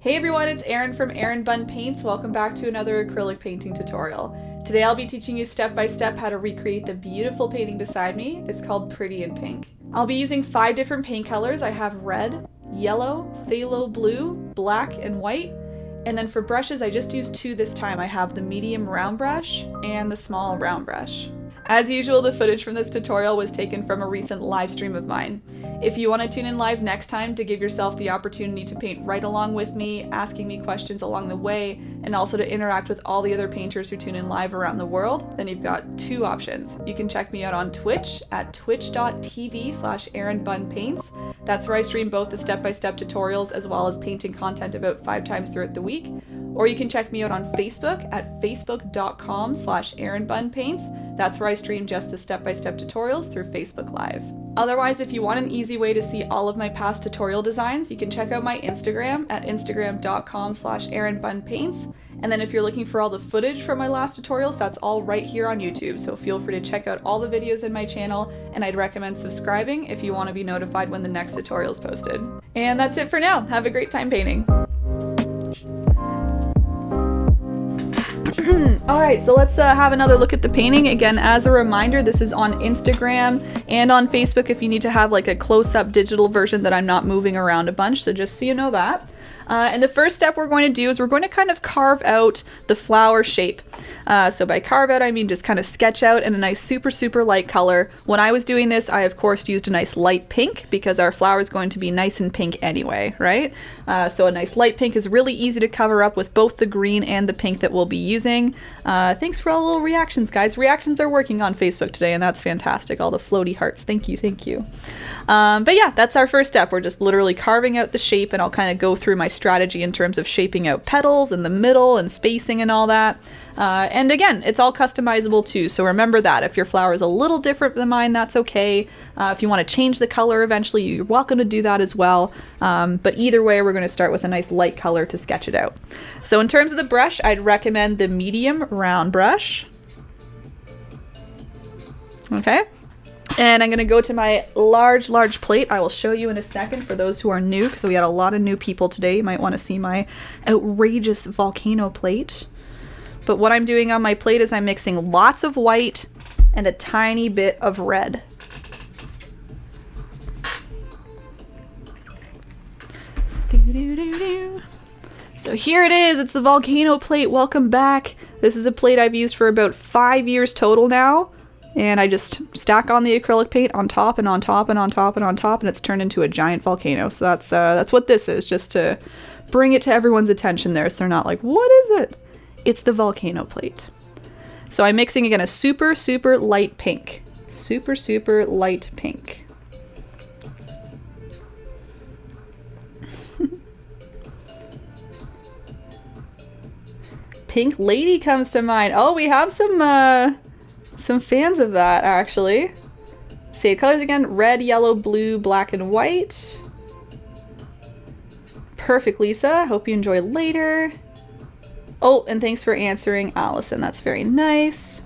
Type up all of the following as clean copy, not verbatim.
Hey everyone, it's Erin from erinbunpaints. Welcome back to another acrylic painting tutorial. Today I'll be teaching you step by step how to recreate the beautiful painting beside me. It's called Pretty in Pink. I'll be using 5 different paint colors. I have red, yellow, phthalo blue, black, and white. And then for brushes, I just used 2 this time. I have the medium round brush and the small round brush. As usual, the footage from this tutorial was taken from a recent live stream of mine. If you want to tune in live next time to give yourself the opportunity to paint right along with me, asking me questions along the way, and also to interact with all the other painters who tune in live around the world, then you've got 2 options. You can check me out on Twitch at twitch.tv/erinbunpaints. That's where I stream both the step-by-step tutorials as well as painting content about 5 times throughout the week. Or you can check me out on Facebook at facebook.com/erinbunpaints. That's where I stream just the step-by-step tutorials through Facebook Live. Otherwise, if you want an easy way to see all of my past tutorial designs, you can check out my Instagram at instagram.com/erinbunpaints. And then if you're looking for all the footage from my last tutorials, that's all right here on YouTube. So feel free to check out all the videos in my channel, and I'd recommend subscribing if you want to be notified when the next tutorial is posted. And that's it for now. Have a great time painting. Alright, so let's have another look at the painting. Again, as a reminder, this is on Instagram and on Facebook if you need to have like a close-up digital version that I'm not moving around a bunch, so just so you know that. And the first step we're going to do is we're going to kind of carve out the flower shape. So by carve out, I mean just kind of sketch out in a nice super light color. When I was doing this, I of course used a nice light pink because our flower is going to be nice and pink anyway, right? So a nice light pink is really easy to cover up with both the green and the pink that we'll be using. Thanks for all the little reactions, guys. Reactions are working on Facebook today, and that's fantastic. All the floaty hearts. Thank you, thank you. But yeah, that's our first step. We're just literally carving out the shape, and I'll kind of go through my strategy in terms of shaping out petals in the middle and spacing and all that. And again, it's all customizable too, so remember that. If your flower is a little different than mine, that's okay. If you want to change the color eventually, you're welcome to do that as well. But either way, we're going to start with a nice light color to sketch it out. So in terms of the brush, I'd recommend the medium round brush. Okay. And I'm going to go to my large plate. I will show you in a second for those who are new, because we had a lot of new people today. You might want to see my outrageous volcano plate. But what I'm doing on my plate is I'm mixing lots of white and a tiny bit of red. So here it is. It's the volcano plate. Welcome back. This is a plate I've used for about 5 years total now. And I just stack on the acrylic paint on top and on top and on top and on top, and it's turned into a giant volcano. So that's what this is, just to bring it to everyone's attention there, so they're not like, what is it? It's the volcano plate. So I'm mixing again a super light pink. Super light pink. Pink lady comes to mind. Oh, we have some fans of that, actually. Say the colors again. Red, yellow, blue, black, and white. Perfect, Lisa. Hope you enjoy later. Oh, and thanks for answering, Allison. That's very nice.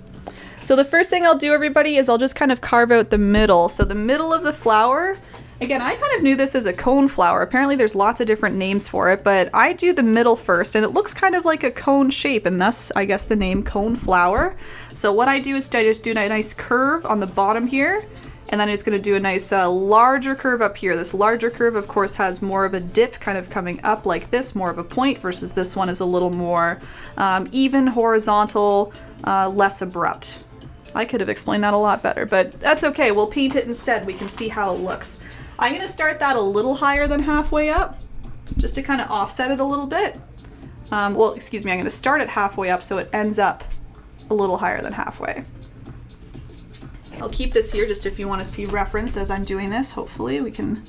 So the first thing I'll do, everybody, is I'll just kind of carve out the middle. So the middle of the flower, again, I kind of knew this as a cone flower. Apparently there's lots of different names for it, but I do the middle first, and it looks kind of like a cone shape, and thus, I guess, the name cone flower. So what I do is I just do a nice curve on the bottom here, and then I'm just going to do a nice larger curve up here. This larger curve, of course, has more of a dip kind of coming up like this, more of a point, versus this one is a little more even, horizontal, less abrupt. I could have explained that a lot better, but that's okay. We'll paint it instead. We can see how it looks. I'm going to start that a little higher than halfway up, just to kind of offset it a little bit. Well, excuse me, I'm going to start it halfway up so it ends up a little higher than halfway. I'll keep this here just if you want to see reference as I'm doing this. Hopefully we can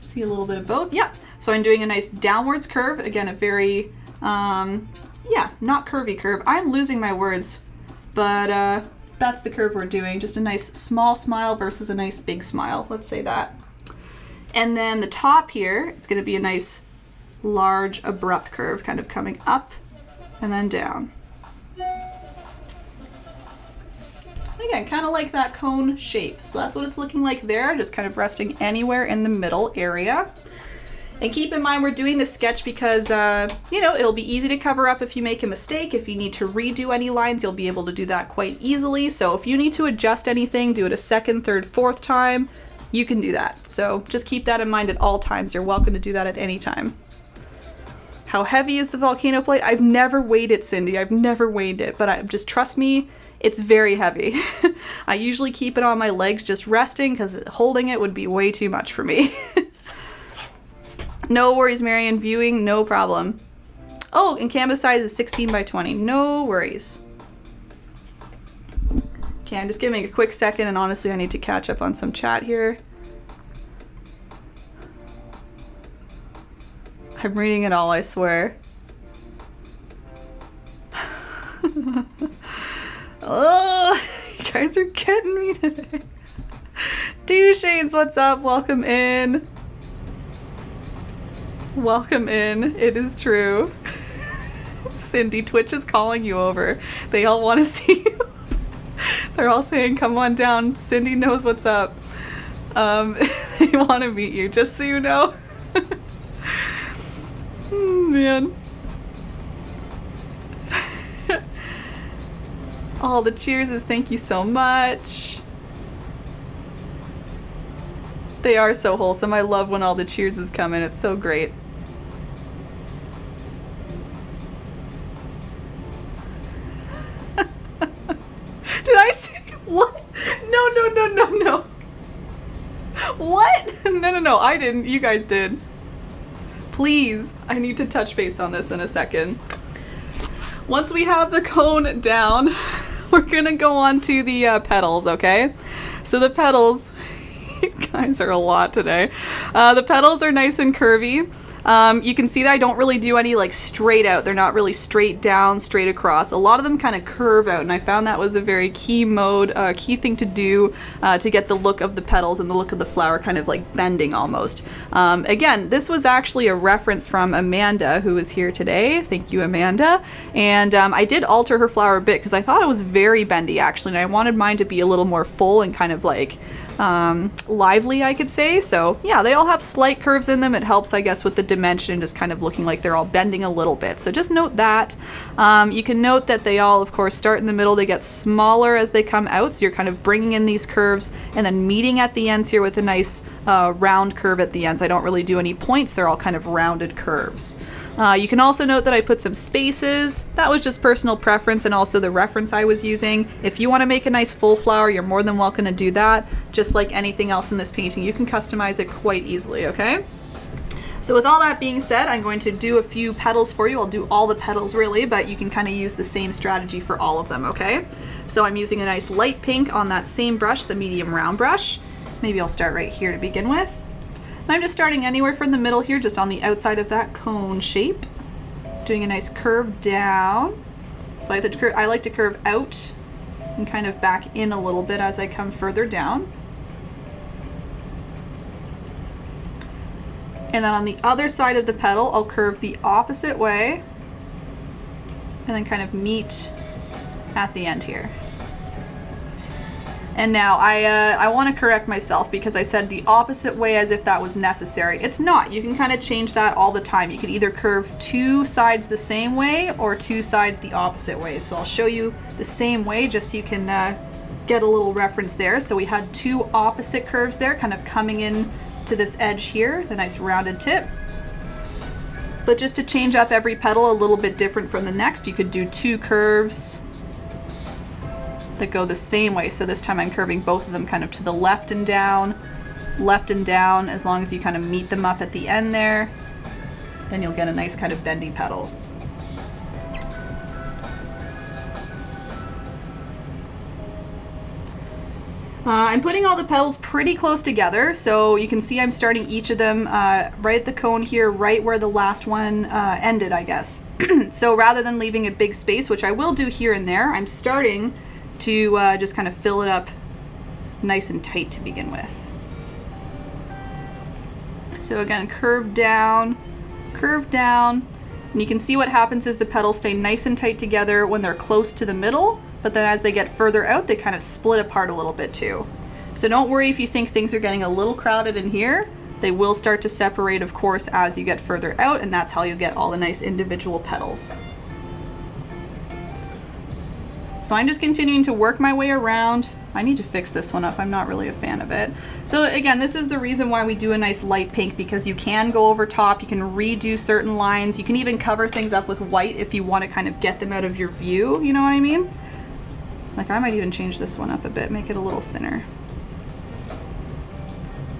see a little bit of both. Yep. So I'm doing a nice downwards curve. Again, a very, yeah, not curvy curve. I'm losing my words, but that's the curve we're doing. Just a nice small smile versus a nice big smile. Let's say that. And then the top here, it's going to be a nice large abrupt curve kind of coming up and then down. Again, kind of like that cone shape. So that's what it's looking like there, just kind of resting anywhere in the middle area. And keep in mind we're doing this sketch because, you know, it'll be easy to cover up if you make a mistake. If you need to redo any lines, you'll be able to do that quite easily. So if you need to adjust anything, do it a second, third, fourth time, you can do that. So just keep that in mind at all times. You're welcome to do that at any time. How heavy is the volcano plate? I've never weighed it, Cindy. I've never weighed it, but just trust me, it's very heavy. I usually keep it on my legs just resting because holding it would be way too much for me. No worries, Marion. Viewing, no problem. Oh, and canvas size is 16 by 20. No worries. Okay, I'm just giving a quick second, and honestly, I need to catch up on some chat here. I'm reading it all, I swear. Oh, you guys are getting me today. Duchesnes, what's up? Welcome in. Welcome in. It is true. Cindy, Twitch is calling you over. They all want to see you. They're all saying, come on down. Cindy knows what's up. They want to meet you, just so you know. Man. All the cheerses, thank you so much. They are so wholesome. I love when all the cheerses come in. It's so great. Did I say what? No. What? No. I didn't. You guys did. Please. I need to touch base on this in a second. Once we have the cone down, we're gonna go on to the petals, okay? So the petals, you guys are a lot today. The petals are nice and curvy. You can see that I don't really do any like straight out. They're not really straight down, straight across. A lot of them kind of curve out, and I found that was a very key thing to do to get the look of the petals and the look of the flower kind of like bending almost. Again, this was actually a reference from Amanda, who is here today. Thank you, Amanda. And I did alter her flower a bit because I thought it was very bendy actually, and I wanted mine to be a little more full and kind of like lively, I could say. So yeah, they all have slight curves in them. It helps, I guess, with the dimension and just kind of looking like they're all bending a little bit. So just note that. You can note that they all, of course, start in the middle. They get smaller as they come out. So you're kind of bringing in these curves and then meeting at the ends here with a nice round curve at the ends. I don't really do any points. They're all kind of rounded curves. You can also note that I put some spaces. That was just personal preference and also the reference I was using. If you want to make a nice full flower, you're more than welcome to do that. Just like anything else in this painting, you can customize it quite easily, okay? So with all that being said, I'm going to do a few petals for you. I'll do all the petals really, but you can kind of use the same strategy for all of them, okay? So I'm using a nice light pink on that same brush, the medium round brush. Maybe I'll start right here to begin with. I'm just starting anywhere from the middle here, just on the outside of that cone shape. Doing a nice curve down. So I like to curve out and kind of back in a little bit as I come further down. And then on the other side of the petal, I'll curve the opposite way and then kind of meet at the end here. And now I want to correct myself because I said the opposite way as if that was necessary. It's not. You can kind of change that all the time. You can either curve two sides the same way or two sides the opposite way. So I'll show you the same way just so you can get a little reference there. So we had two opposite curves there kind of coming in to this edge here, the nice rounded tip. But just to change up every petal a little bit different from the next, you could do two curves that go the same way. So this time I'm curving both of them kind of to the left and down, as long as you kind of meet them up at the end there. Then you'll get a nice kind of bendy petal. I'm putting all the petals pretty close together, so you can see I'm starting each of them right at the cone here, right where the last one ended, I guess. So rather than leaving a big space, which I will do here and there, I'm starting to just kind of fill it up nice and tight to begin with. So again, curve down, and you can see what happens is the petals stay nice and tight together when they're close to the middle, but then as they get further out, they kind of split apart a little bit too. So don't worry if you think things are getting a little crowded in here. They will start to separate, of course, as you get further out, and that's how you get all the nice individual petals. So I'm just continuing to work my way around. I need to fix this one up. I'm not really a fan of it. So again, this is the reason why we do a nice light pink, because you can go over top, you can redo certain lines, you can even cover things up with white if you want to kind of get them out of your view, you know what I mean? Like, I might even change this one up a bit, make it a little thinner.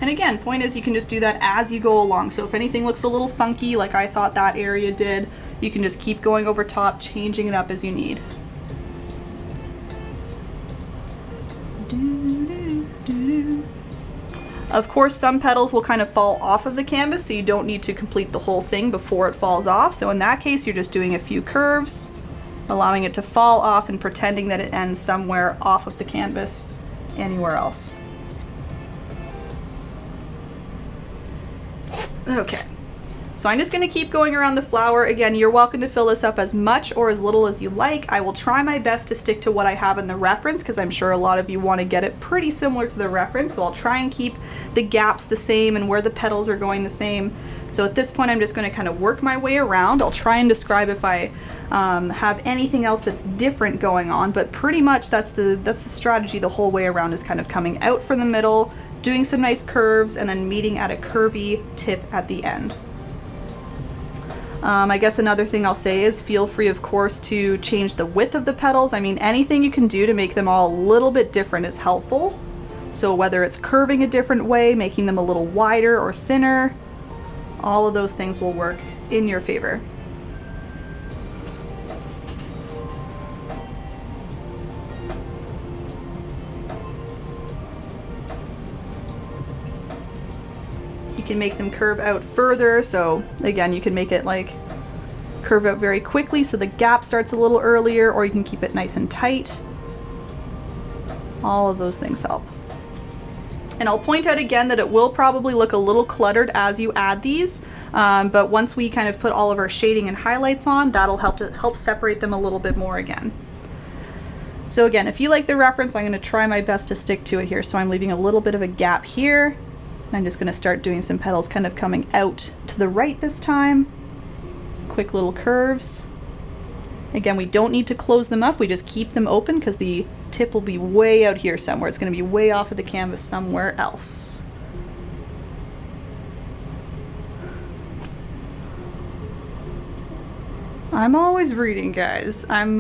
And again, point is you can just do that as you go along. So if anything looks a little funky, like I thought that area did, you can just keep going over top, changing it up as you need. Of course, some petals will kind of fall off of the canvas, so you don't need to complete the whole thing before it falls off. So in that case, you're just doing a few curves, allowing it to fall off and pretending that it ends somewhere off of the canvas, anywhere else. Okay, so I'm just going to keep going around the flower. Again, you're welcome to fill this up as much or as little as you like. I will try my best to stick to what I have in the reference, because I'm sure a lot of you want to get it pretty similar to the reference, so I'll try and keep the gaps the same and where the petals are going the same. So at this point, I'm just going to kind of work my way around. I'll try and describe if I have anything else that's different going on, but pretty much that's the strategy the whole way around, is kind of coming out from the middle, doing some nice curves, and then meeting at a curvy tip at the end. I guess another thing I'll say is feel free, of course, to change the width of the petals. I mean, anything you can do to make them all a little bit different is helpful. So whether it's curving a different way, making them a little wider or thinner, all of those things will work in your favor. You can make them curve out further, so again, you can make it like curve out very quickly so the gap starts a little earlier, or you can keep it nice and tight. All of those things help. And I'll point out again that it will probably look a little cluttered as you add these, but once we kind of put all of our shading and highlights on, that'll help separate them a little bit more again. So again, if you like the reference, I'm going to try my best to stick to it here. So I'm leaving a little bit of a gap here. I'm just going to start doing some petals kind of coming out to the right this time. Quick little curves. Again, we don't need to close them up, we just keep them open because the tip will be way out here somewhere. It's going to be way off of the canvas somewhere else. I'm always reading, guys. I'm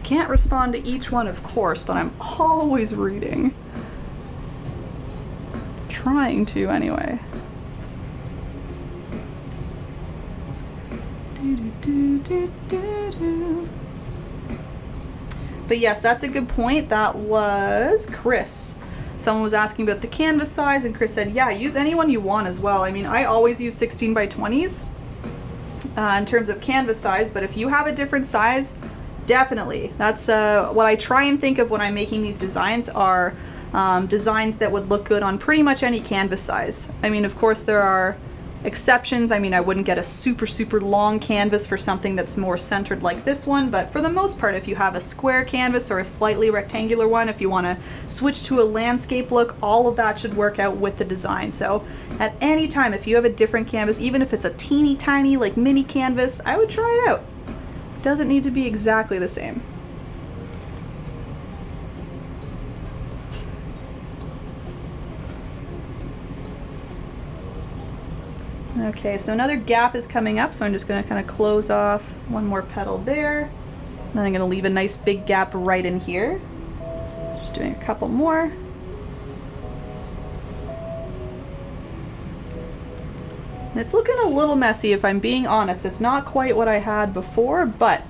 can't respond to each one, of course, but I'm always reading. Trying to, anyway. But yes, that's a good point. That was Chris. Someone was asking about the canvas size, and Chris said, yeah, use any one you want as well. I mean, I always use 16 by 20s in terms of canvas size, but if you have a different size, definitely. That's what I try and think of when I'm making these designs are designs that would look good on pretty much any canvas size. I mean, of course, there are exceptions. I mean, I wouldn't get a super long canvas for something that's more centered like this one, but for the most part, if you have a square canvas or a slightly rectangular one, if you want to switch to a landscape look, all of that should work out with the design. So at any time, if you have a different canvas, even if it's a teeny tiny like mini canvas, I would try it out. It doesn't need to be exactly the same. Okay, so another gap is coming up, so I'm just going to kind of close off one more petal there. Then I'm going to leave a nice big gap right in here. So just doing a couple more. And it's looking a little messy, if I'm being honest. It's not quite what I had before, but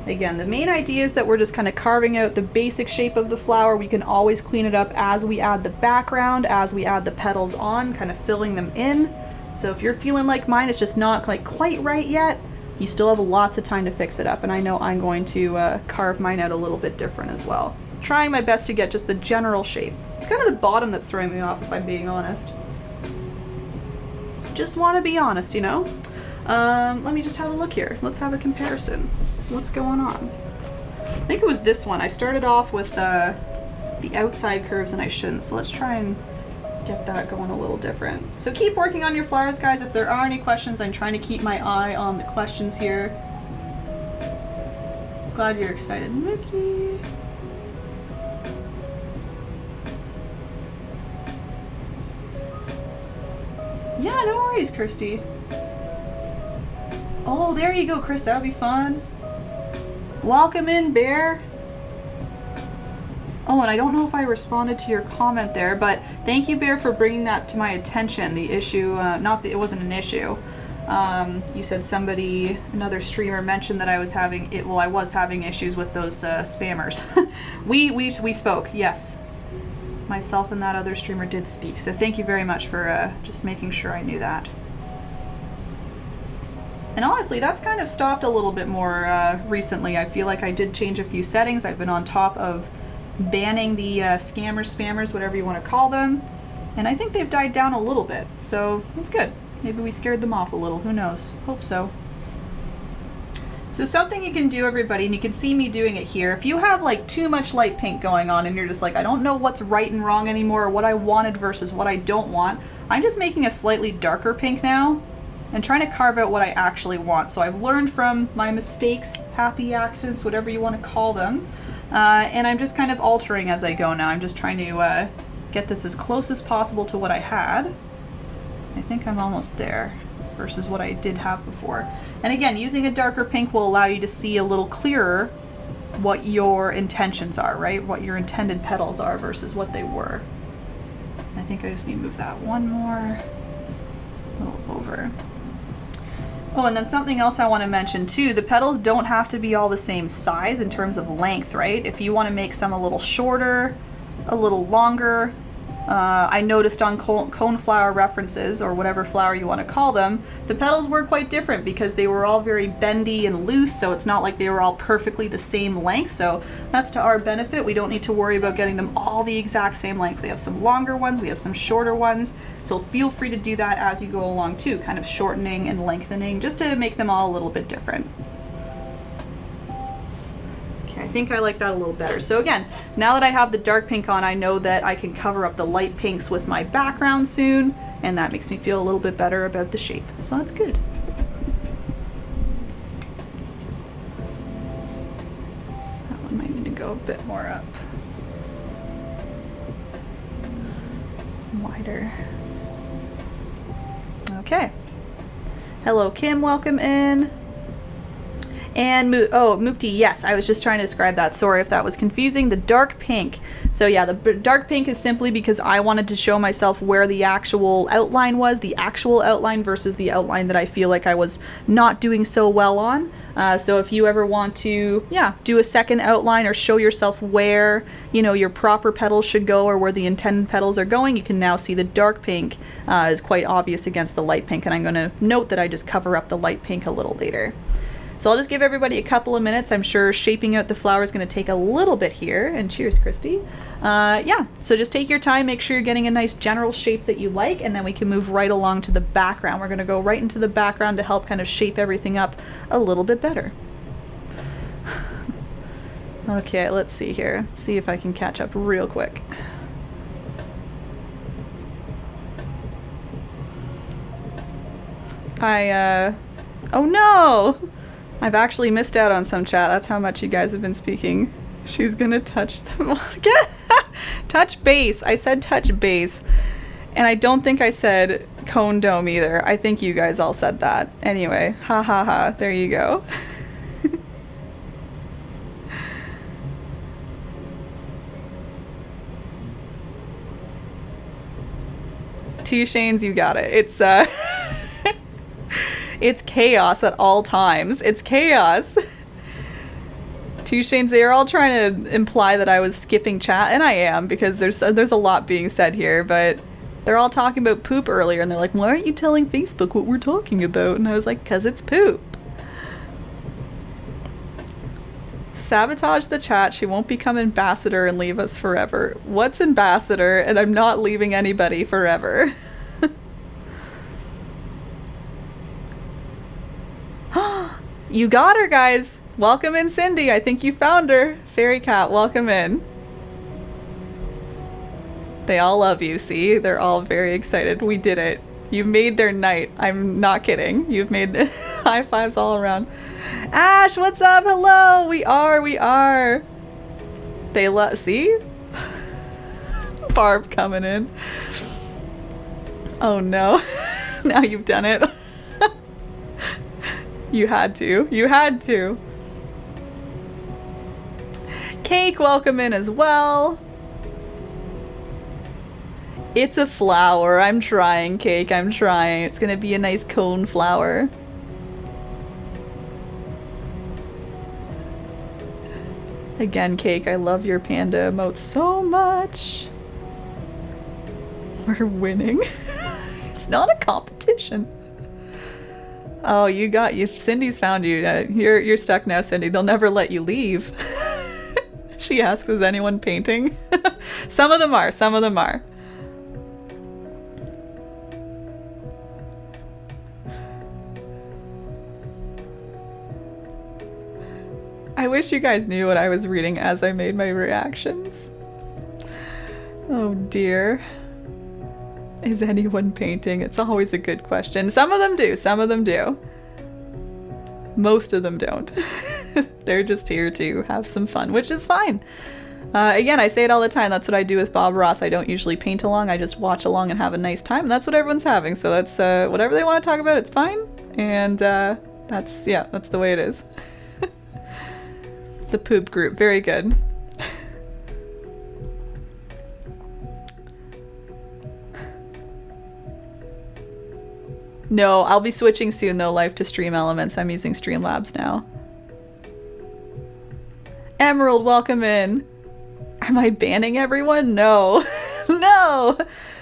again, the main idea is that we're just kind of carving out the basic shape of the flower. We can always clean it up as we add the background, as we add the petals on, kind of filling them in. So if you're feeling like mine, it's just not like quite right yet, you still have lots of time to fix it up. And I know I'm going to carve mine out a little bit different as well. Trying my best to get just the general shape. It's kind of the bottom that's throwing me off, if I'm being honest. Just want to be honest, you know? Let me just have a look here. Let's have a comparison. What's going on? I think it was this one. I started off with the outside curves and I shouldn't. So let's try and get that going a little different. So keep working on your flowers, guys. If there are any questions, I'm trying to keep my eye on the questions here. Glad you're excited, Mickey. Yeah, no worries, Kirsty. Oh, there you go, Chris. That would be fun. Welcome in, Bear. Oh, and I don't know if I responded to your comment there, but thank you, Bear, for bringing that to my attention. The issue, not that it wasn't an issue. You said another streamer mentioned that I was having I was having issues with those spammers. we spoke, yes. Myself and that other streamer did speak, so thank you very much for just making sure I knew that. And honestly, that's kind of stopped a little bit more recently. I feel like I did change a few settings. I've been on top of banning the spammers, whatever you want to call them, and I think they've died down a little bit, so that's good. Maybe we scared them off a little, who knows? Hope so. So something you can do, everybody, and you can see me doing it here, if you have like too much light pink going on and you're just like, I don't know what's right and wrong anymore, or what I wanted versus what I don't want, I'm just making a slightly darker pink now and trying to carve out what I actually want. So I've learned from my mistakes, happy accidents, whatever you want to call them, and I'm just kind of altering as I go now. I'm just trying to get this as close as possible to what I had. I think I'm almost there versus what I did have before. And again, using a darker pink will allow you to see a little clearer what your intentions are, right? What your intended petals are versus what they were. I think I just need to move that one more, a little over. Oh, and then something else I want to mention too, the petals don't have to be all the same size in terms of length, right? If you want to make some a little shorter, a little longer, I noticed on coneflower references, or whatever flower you want to call them, the petals were quite different because they were all very bendy and loose, so it's not like they were all perfectly the same length, so that's to our benefit. We don't need to worry about getting them all the exact same length. We have some longer ones, we have some shorter ones, so feel free to do that as you go along too, kind of shortening and lengthening, just to make them all a little bit different. I think I like that a little better. So again, now that I have the dark pink on, I know that I can cover up the light pinks with my background soon, and that makes me feel a little bit better about the shape. So that's good. That one might need to go a bit more up. Wider. Okay. Hello, Kim, welcome in. And Mukti, yes, I was just trying to describe that. Sorry if that was confusing. The dark pink. So yeah, the dark pink is simply because I wanted to show myself where the actual outline was, the actual outline versus the outline that I feel like I was not doing so well on. So if you ever want to, do a second outline or show yourself where, your proper petals should go or where the intended petals are going, you can now see the dark pink is quite obvious against the light pink. And I'm going to note that I just cover up the light pink a little later. So I'll just give everybody a couple of minutes. I'm sure shaping out the flower is going to take a little bit here. And cheers, Christy. So just take your time, make sure you're getting a nice general shape that you like, and then we can move right along to the background. We're going to go right into the background to help kind of shape everything up a little bit better. Okay, let's see here. See if I can catch up real quick. Oh no! I've actually missed out on some chat. That's how much you guys have been speaking. She's gonna touch them all again. Touch base. I said touch base. And I don't think I said cone dome either. I think you guys all said that. Anyway, ha ha ha. There you go. Two Shanes, you got it. It's it's chaos at all times. It's chaos. Two Shanes, they are all trying to imply that I was skipping chat, and I am, because there's a lot being said here, but they're all talking about poop earlier, and they're like, why aren't you telling Facebook what we're talking about? And I was like, 'cause it's poop. Sabotage the chat. She won't become ambassador and leave us forever. What's ambassador? And I'm not leaving anybody forever. You got her, guys. Welcome in, Cindy. I think you found her. Fairy Cat, welcome in. They all love you, see? They're all very excited. We did it. You made their night. I'm not kidding. You've made the high fives all around. Ash, what's up? Hello. We are. They love, see? Barb coming in. Oh no. Now you've done it. You had to. Cake, welcome in as well. It's a flower. I'm trying, Cake. I'm trying. It's gonna be a nice cone flower. Again, Cake, I love your panda emote so much. We're winning. It's not a competition. Oh, you. Cindy's found you. You're stuck now, Cindy. They'll never let you leave. She asks, is anyone painting? Some of them are. I wish you guys knew what I was reading as I made my reactions. Oh dear. Is anyone painting? It's always a good question. Some of them do. Most of them don't. They're just here to have some fun, which is fine. Again, I say it all the time. That's what I do with Bob Ross. I don't usually paint along. I just watch along and have a nice time. And that's what everyone's having. So that's whatever they want to talk about, it's fine. And that's the way it is. The poop group. Very good. No, I'll be switching soon though, Life to Stream Elements. I'm using Streamlabs now. Emerald, welcome in. Am I banning everyone? No. No!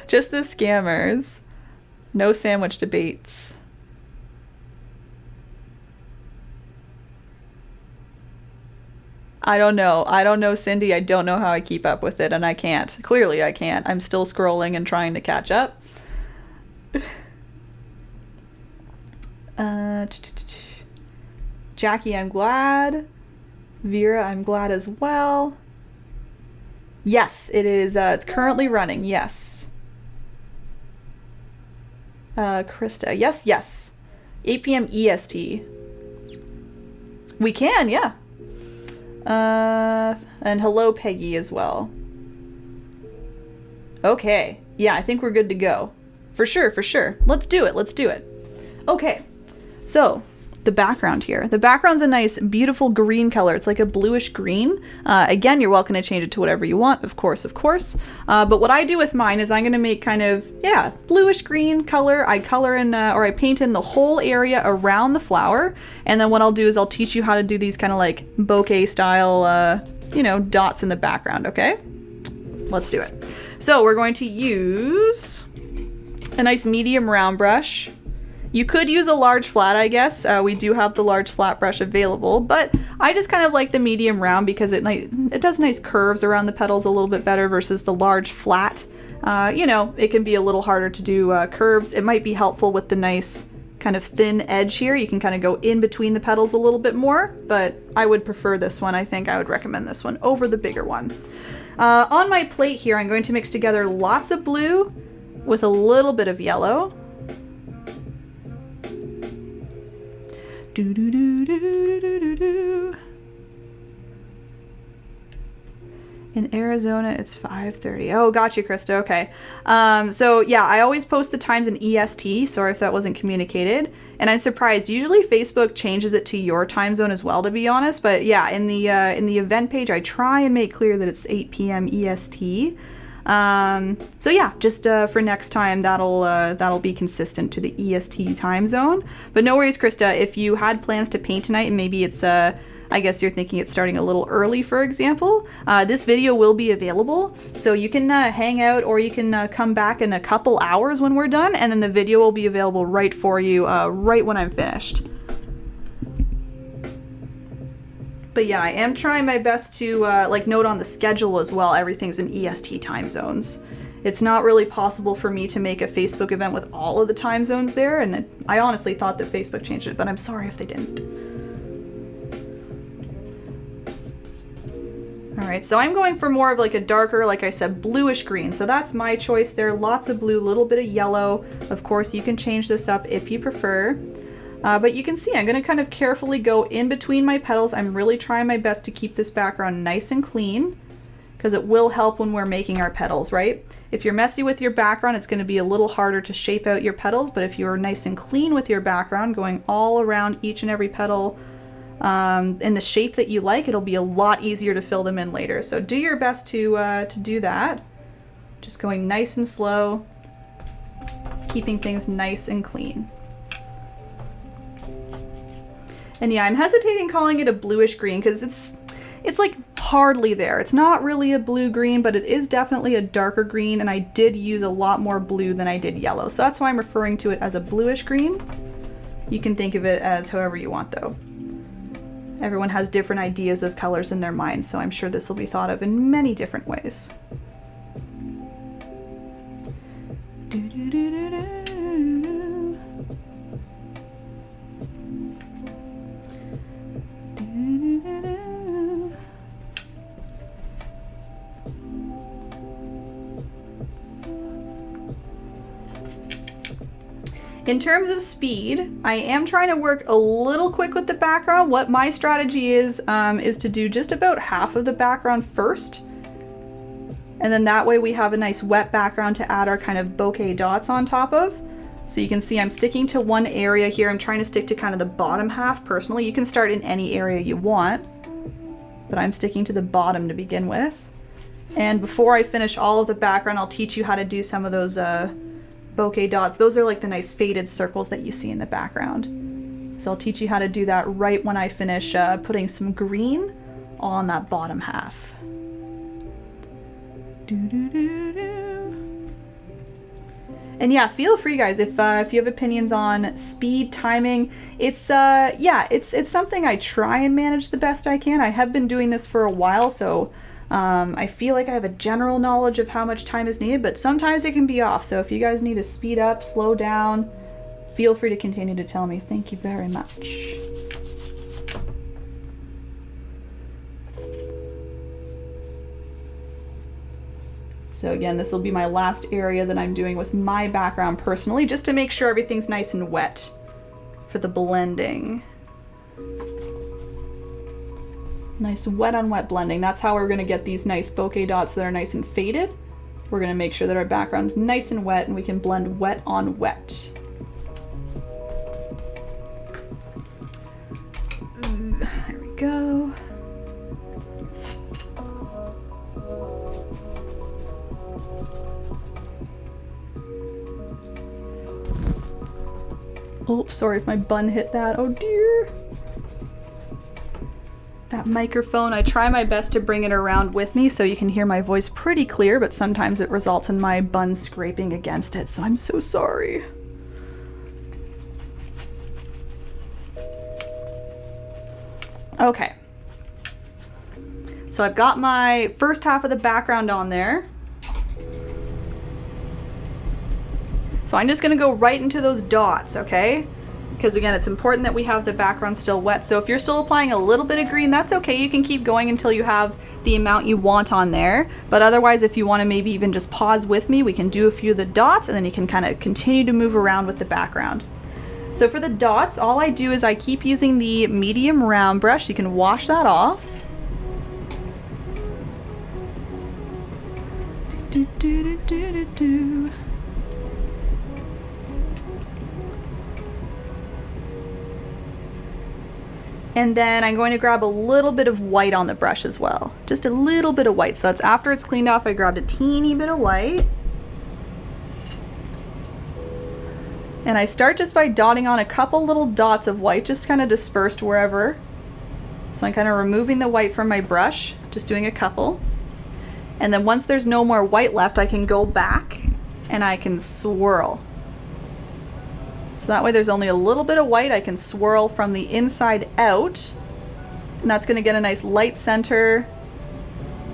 Just the scammers. No sandwich debates. I don't know, Cindy. I don't know how I keep up with it, and I can't. Clearly I can't. I'm still scrolling and trying to catch up. Jackie, I'm glad. Vera, I'm glad as well. Yes, it is. It's currently running. Yes. Krista. Yes. 8 p.m. EST. We can, yeah. And hello, Peggy, as well. Okay. Yeah, I think we're good to go. For sure. Let's do it. Okay. So, the background here. The background's a nice, beautiful green color. It's like a bluish green. Again, you're welcome to change it to whatever you want, of course. But what I do with mine is I'm going to make kind of, bluish green color. I color in, or I paint in the whole area around the flower. And then what I'll do is I'll teach you how to do these kind of like bokeh style, dots in the background, okay? Let's do it. So we're going to use a nice medium round brush. You could use a large flat, I guess. We do have the large flat brush available, but I just kind of like the medium round because it does nice curves around the petals a little bit better versus the large flat. It can be a little harder to do curves. It might be helpful with the nice kind of thin edge here. You can kind of go in between the petals a little bit more, but I would prefer this one. I think I would recommend this one over the bigger one. On my plate here, I'm going to mix together lots of blue with a little bit of yellow. In Arizona, it's 5:30. Oh, gotcha, Krista. Okay. I always post the times in EST. Sorry if that wasn't communicated. And I'm surprised. Usually Facebook changes it to your time zone as well, to be honest. But yeah, in the event page, I try and make clear that it's 8 p.m. EST. Just for next time, that'll be consistent to the EST time zone. But no worries, Krista. If you had plans to paint tonight and maybe it's I guess you're thinking it's starting a little early, for example, this video will be available. So you can hang out, or you can come back in a couple hours when we're done, and then the video will be available right for you right when I'm finished. But yeah, I am trying my best to note on the schedule as well. Everything's in EST time zones. It's not really possible for me to make a Facebook event with all of the time zones there, and I honestly thought that Facebook changed it, but I'm sorry if they didn't. All right, so I'm going for more of like a darker, like I said, bluish green. So that's my choice there. Lots of blue, little bit of yellow. Of course, you can change this up if you prefer. But you can see I'm gonna kind of carefully go in between my petals. I'm really trying my best to keep this background nice and clean because it will help when we're making our petals, right? If you're messy with your background, it's gonna be a little harder to shape out your petals, but if you're nice and clean with your background, going all around each and every petal in the shape that you like, it'll be a lot easier to fill them in later. So do your best to do that. Just going nice and slow, keeping things nice and clean. And yeah, I'm hesitating calling it a bluish green because it's like hardly there. It's not really a blue-green, but it is definitely a darker green, and I did use a lot more blue than I did yellow. So that's why I'm referring to it as a bluish green. You can think of it as however you want though. Everyone has different ideas of colors in their minds, so I'm sure this will be thought of in many different ways. In terms of speed, I am trying to work a little quick with the background. What my strategy is to do just about half of the background first. And then that way we have a nice wet background to add our kind of bokeh dots on top of. So you can see I'm sticking to one area here. I'm trying to stick to kind of the bottom half personally. You can start in any area you want, but I'm sticking to the bottom to begin with. And before I finish all of the background, I'll teach you how to do some of those bokeh dots. Those are like the nice faded circles that you see in the background. So I'll teach you how to do that right when I finish putting some green on that bottom half. And yeah, feel free guys, if you have opinions on speed, timing, it's something I try and manage the best I can. I have been doing this for a while, so I feel like I have a general knowledge of how much time is needed, but sometimes it can be off. So if you guys need to speed up, slow down, feel free to continue to tell me. Thank you very much. So again, this will be my last area that I'm doing with my background personally, just to make sure everything's nice and wet for the blending. Nice wet on wet blending. That's how we're gonna get these nice bokeh dots that are nice and faded. We're gonna make sure that our background's nice and wet and we can blend wet on wet. There we go. Oh, sorry if my bun hit that. Oh dear. That microphone, I try my best to bring it around with me so you can hear my voice pretty clear, but sometimes it results in my bun scraping against it, so I'm so sorry. Okay. So I've got my first half of the background on there. So I'm just gonna go right into those dots, okay? Because again, it's important that we have the background still wet. So if you're still applying a little bit of green, that's okay. You can keep going until you have the amount you want on there. But otherwise, if you want to maybe even just pause with me, we can do a few of the dots and then you can kind of continue to move around with the background. So for the dots, all I do is I keep using the medium round brush. You can wash that off. Do, do, do, do, do, do. And then I'm going to grab a little bit of white on the brush as well. Just a little bit of white. So that's after it's cleaned off, I grabbed a teeny bit of white. And I start just by dotting on a couple little dots of white, just kind of dispersed wherever. So I'm kind of removing the white from my brush, just doing a couple. And then once there's no more white left, I can go back and I can swirl. So that way there's only a little bit of white. I can swirl from the inside out, and that's gonna get a nice light center,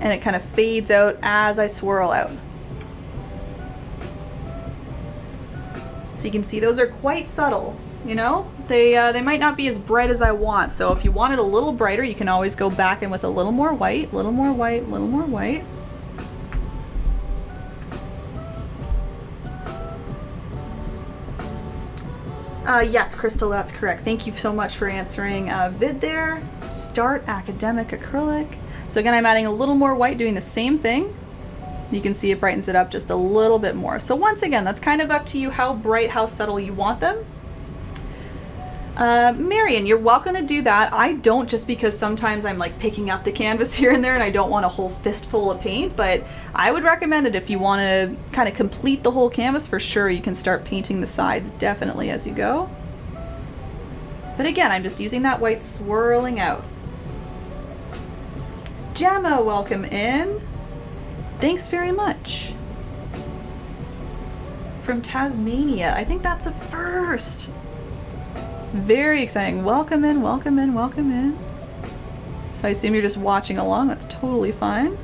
and it kind of fades out as I swirl out. So you can see those are quite subtle, you know? they might not be as bright as I want. So if you want it a little brighter, you can always go back in with a little more white, little more white, little more white. Yes, Crystal, that's correct. Thank you so much for answering vid there. Start Academic Acrylic. So again, I'm adding a little more white, doing the same thing. You can see it brightens it up just a little bit more. So once again, that's kind of up to you how bright, how subtle you want them. Marion, you're welcome to do that. I don't, just because sometimes I'm like picking up the canvas here and there and I don't want a whole fistful of paint, but I would recommend it if you want to kind of complete the whole canvas. For sure, you can start painting the sides definitely as you go. But again, I'm just using that white swirling out. Gemma, welcome in. Thanks very much. From Tasmania. I think that's a first. Very exciting. Welcome in, welcome in, welcome in. So I assume you're just watching along. That's totally fine.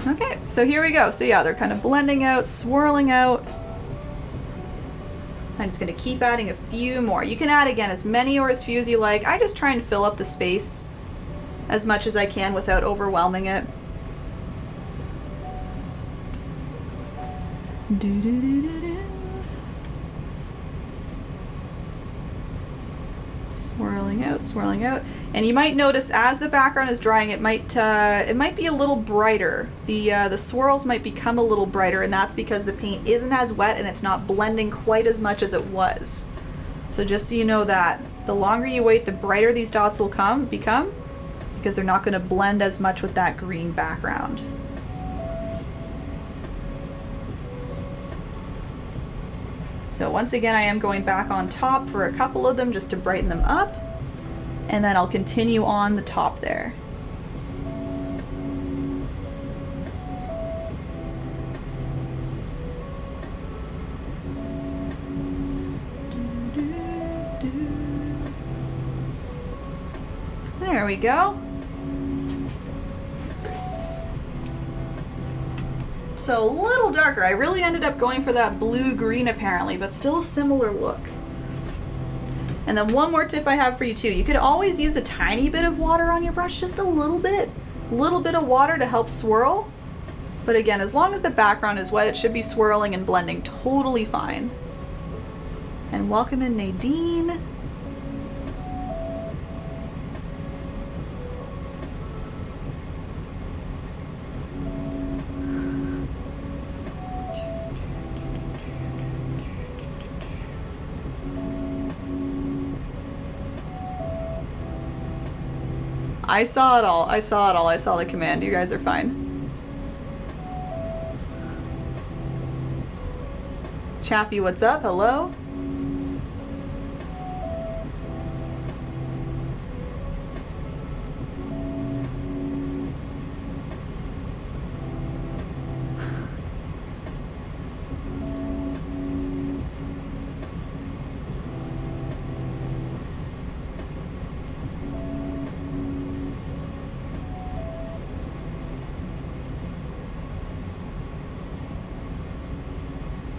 Okay, so here we go. So yeah, they're kind of blending out, swirling out. I'm just going to keep adding a few more. You can add, again, as many or as few as you like. I just try and fill up the space as much as I can without overwhelming it. Swirling out, swirling out. And you might notice as the background is drying, it might be a little brighter. The swirls might become a little brighter, and that's because the paint isn't as wet and it's not blending quite as much as it was. So just so you know that, the longer you wait, the brighter these dots will become, because they're not going to blend as much with that green background. So once again, I am going back on top for a couple of them just to brighten them up, and then I'll continue on the top there. There we go. So a little darker. I really ended up going for that blue-green apparently, but still a similar look. And then one more tip I have for you too. You could always use a tiny bit of water on your brush, just a little bit of water to help swirl. But again, as long as the background is wet, it should be swirling and blending totally fine. And welcome in Nadine. I saw it all. I saw it all. I saw the command. You guys are fine. Chappie, what's up? Hello?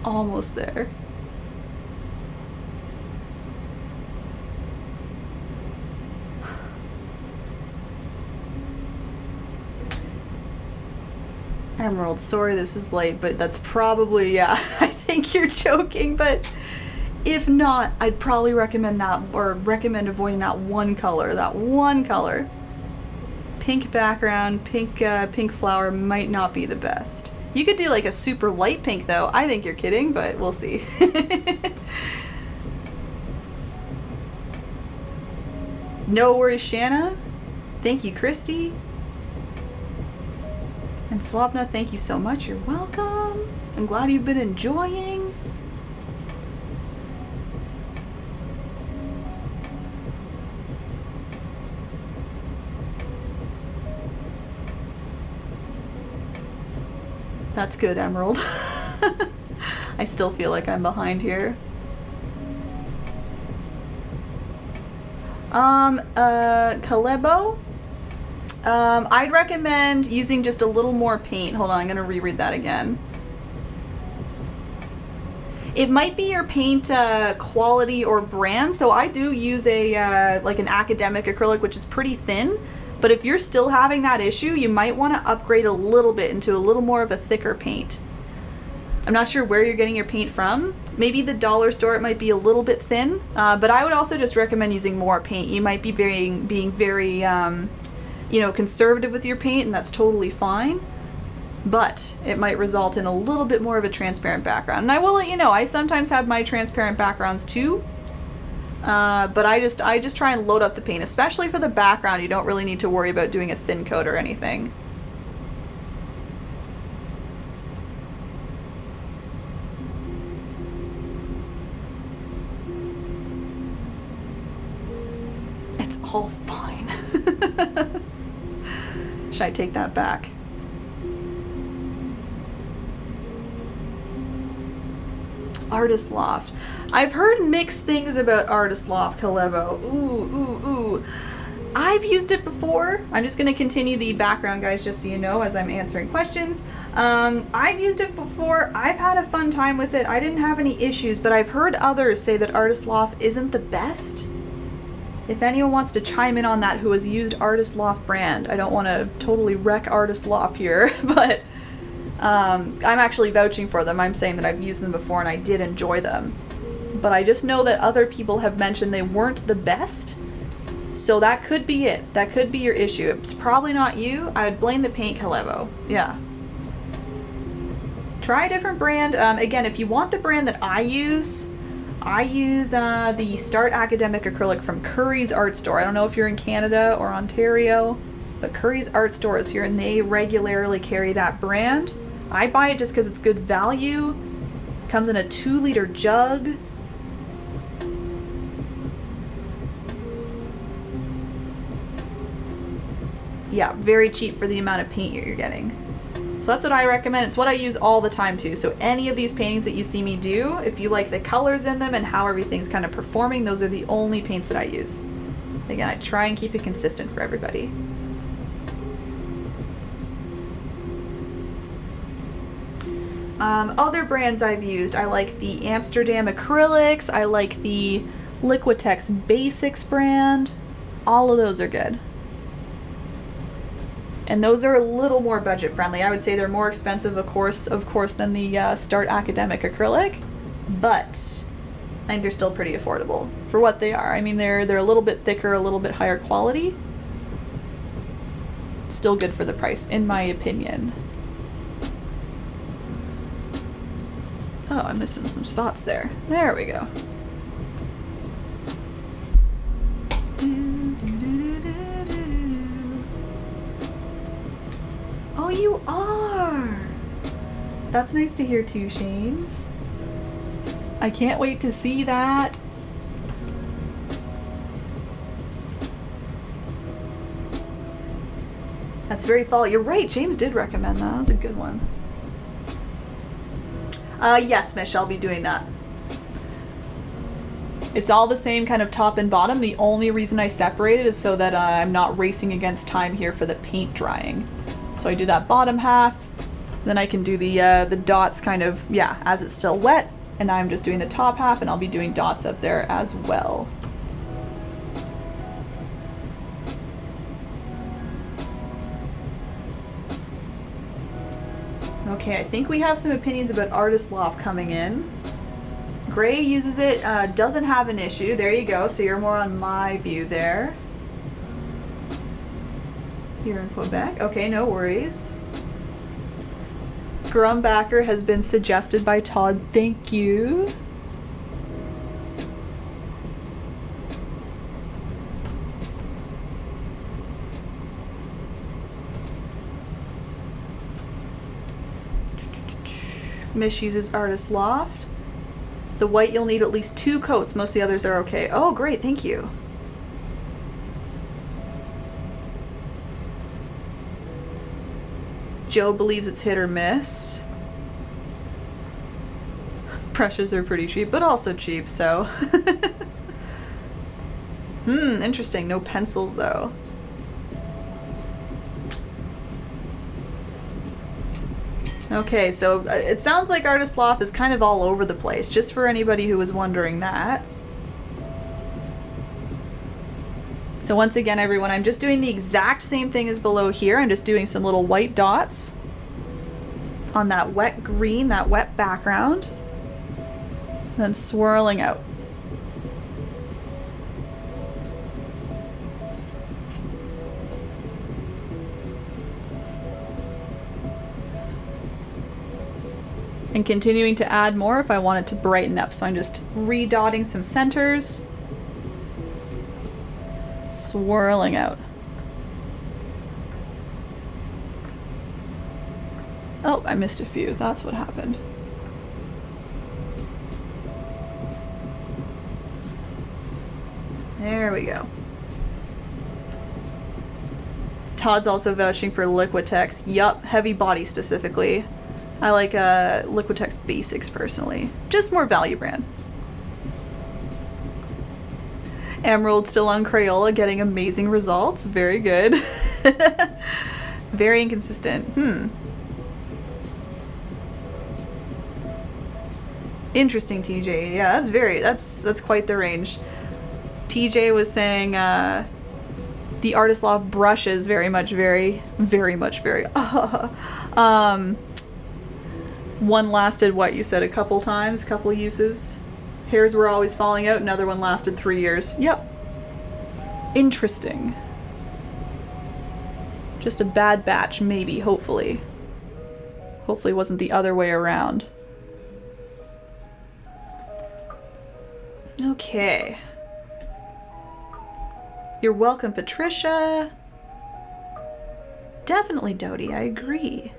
Almost there. Emerald, sorry this is late, but that's probably, yeah, I think you're joking, but if not, I'd probably recommend that, or recommend avoiding that one color, Pink background, pink flower might not be the best. You could do like a super light pink though. I think you're kidding, but we'll see. No worries, Shanna. Thank you, Christy. And Swapna, thank you so much. You're welcome. I'm glad you've been enjoying. That's good, Emerald. I still feel like I'm behind here. Kalebo? I'd recommend using just a little more paint. Hold on, I'm gonna reread that again. It might be your paint quality or brand. So I do use a like an Academic Acrylic, which is pretty thin. But if you're still having that issue, you might want to upgrade a little bit into a little more of a thicker paint. I'm not sure where you're getting your paint from. Maybe the dollar store, it might be a little bit thin. But I would also just recommend using more paint. You might be being very, you know, conservative with your paint, and that's totally fine. But it might result in a little bit more of a transparent background. And I will let you know, I sometimes have my transparent backgrounds too. But I just try and load up the paint, especially for the background. You don't really need to worry about doing a thin coat or anything. It's all fine. Should I take that back? Artist Loft. I've heard mixed things about Artist Loft Calevo. Ooh. I've used it before. I'm just going to continue the background, guys, just so you know, as I'm answering questions. I've used it before. I've had a fun time with it. I didn't have any issues, but I've heard others say that Artist Loft isn't the best. If anyone wants to chime in on that who has used Artist Loft brand, I don't want to totally wreck Artist Loft here, but I'm actually vouching for them. I'm saying that I've used them before and I did enjoy them. But I just know that other people have mentioned they weren't the best. So that could be it. That could be your issue. It's probably not you. I would blame the paint, Calevo. Yeah. Try a different brand. Again, if you want the brand that I use the Start Academic Acrylic from Curry's Art Store. I don't know if you're in Canada or Ontario, but Curry's Art Store is here and they regularly carry that brand. I buy it just because it's good value. Comes in a 2-liter jug. Yeah, very cheap for the amount of paint you're getting. So that's what I recommend. It's what I use all the time too. So any of these paintings that you see me do, if you like the colors in them and how everything's kind of performing, those are the only paints that I use. Again, I try and keep it consistent for everybody. Other brands I've used, I like the Amsterdam Acrylics, I like the Liquitex Basics brand. All of those are good. And those are a little more budget friendly. I would say they're more expensive, of course, than the Start Academic Acrylic, but I think they're still pretty affordable for what they are. I mean, they're a little bit thicker, a little bit higher quality. Still good for the price, in my opinion. Oh, I'm missing some spots there. There we go. Oh, you are! That's nice to hear too, Shanes. I can't wait to see that. That's very fall. You're right, James did recommend that. That was a good one. Yes, Mish, I'll be doing that. It's all the same kind of top and bottom. The only reason I separate it is so that I'm not racing against time here for the paint drying. So I do that bottom half, then I can do the dots kind of, yeah, as it's still wet, and I'm just doing the top half, and I'll be doing dots up there as well. Okay, I think we have some opinions about Artist Loft coming in. Gray uses it, doesn't have an issue. There you go, so you're more on my view there. Here in Quebec. Okay, no worries. Grumbacker has been suggested by Todd. Thank you. Mish uses Artist Loft. The white you'll need at least 2 coats. Most of the others are okay. Oh, great. Thank you. Joe believes it's hit or miss. Brushes are pretty cheap, but also cheap, so. Interesting. No pencils, though. Okay, so it sounds like Artist Loft is kind of all over the place, just for anybody who was wondering that. So once again, everyone, I'm just doing the exact same thing as below here. I'm just doing some little white dots on that wet green, that wet background, then swirling out. And continuing to add more if I want it to brighten up. So I'm just redotting some centers, swirling out. Oh, I missed a few. That's what happened. There we go. Todd's also vouching for Liquitex. Yup, heavy body specifically. I like Liquitex Basics personally. Just more value brand. Emerald still on Crayola, getting amazing results. Very good. Very inconsistent. Interesting, TJ. Yeah, that's quite the range. TJ was saying the Artist Loft brushes very much vary. One lasted, what you said, a couple times, couple uses. Hairs were always falling out, another one lasted 3 years. Yep. Interesting. Just a bad batch, maybe, hopefully. Hopefully it wasn't the other way around. Okay. You're welcome, Patricia. Definitely, Dodie, I agree.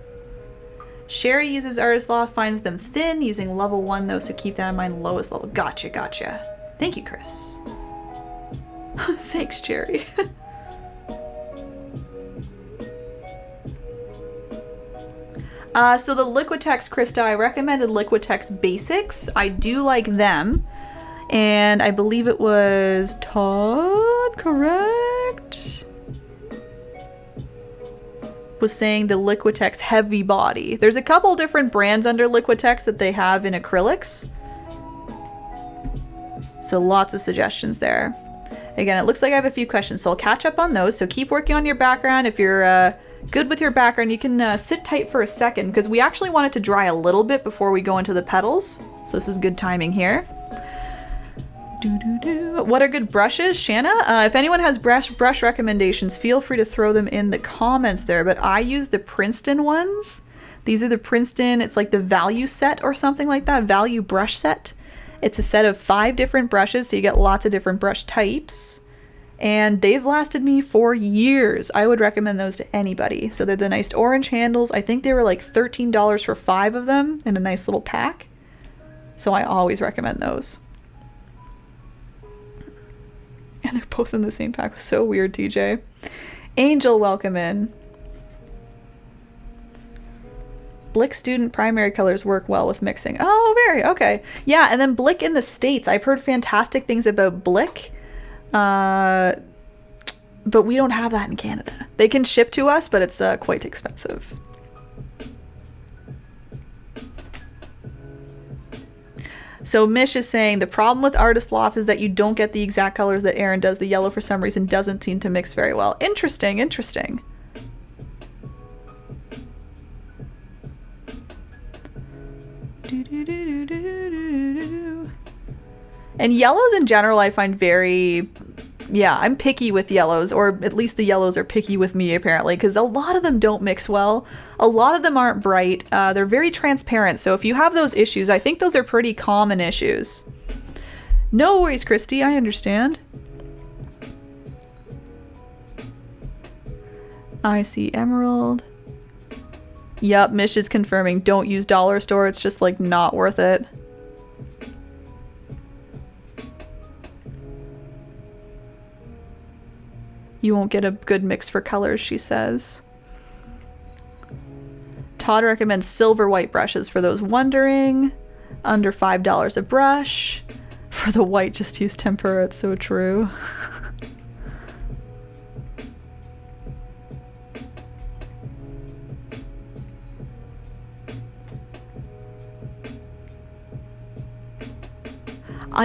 Sherry uses Artist Loft, finds them thin, using level 1 though, so keep that in mind, lowest level. Gotcha. Thank you, Chris. Thanks, Cherry. So the Liquitex, Krista, I recommended Liquitex Basics. I do like them. And I believe it was Todd, correct? Was saying the Liquitex Heavy Body. There's a couple different brands under Liquitex that they have in acrylics. So lots of suggestions there. Again, it looks like I have a few questions, so I'll catch up on those. So keep working on your background. If you're good with your background, you can sit tight for a second because we actually want it to dry a little bit before we go into the petals. So this is good timing here. What are good brushes, Shanna? If anyone has brush recommendations, feel free to throw them in the comments there, but I use the Princeton ones. These are the Princeton, it's like the value set or something like that, value brush set. It's a set of 5 different brushes, so you get lots of different brush types, and they've lasted me for years. I would recommend those to anybody. So they're the nice orange handles. I think they were like $13 for 5 of them in a nice little pack, so I always recommend those. And they're both in the same pack. So weird, TJ. Angel, welcome in. Blick student primary colors work well with mixing. Oh, very, okay. Yeah, and then Blick in the States. I've heard fantastic things about Blick. But we don't have that in Canada. They can ship to us, but it's quite expensive. So Mish is saying the problem with Artist Loft is that you don't get the exact colors that Erin does. The yellow for some reason doesn't seem to mix very well. Interesting. And yellows in general I find very... Yeah, I'm picky with yellows, or at least the yellows are picky with me apparently, because a lot of them don't mix well. A lot of them aren't bright. They're very transparent, so if you have those issues, I think those are pretty common issues. No worries, Christy, I understand. I see emerald. Yup, Mish is confirming, don't use dollar store, it's just like not worth it. You won't get a good mix for colors, she says. Todd recommends silver white brushes for those wondering. Under $5 a brush. For the white, just use tempera. It's so true.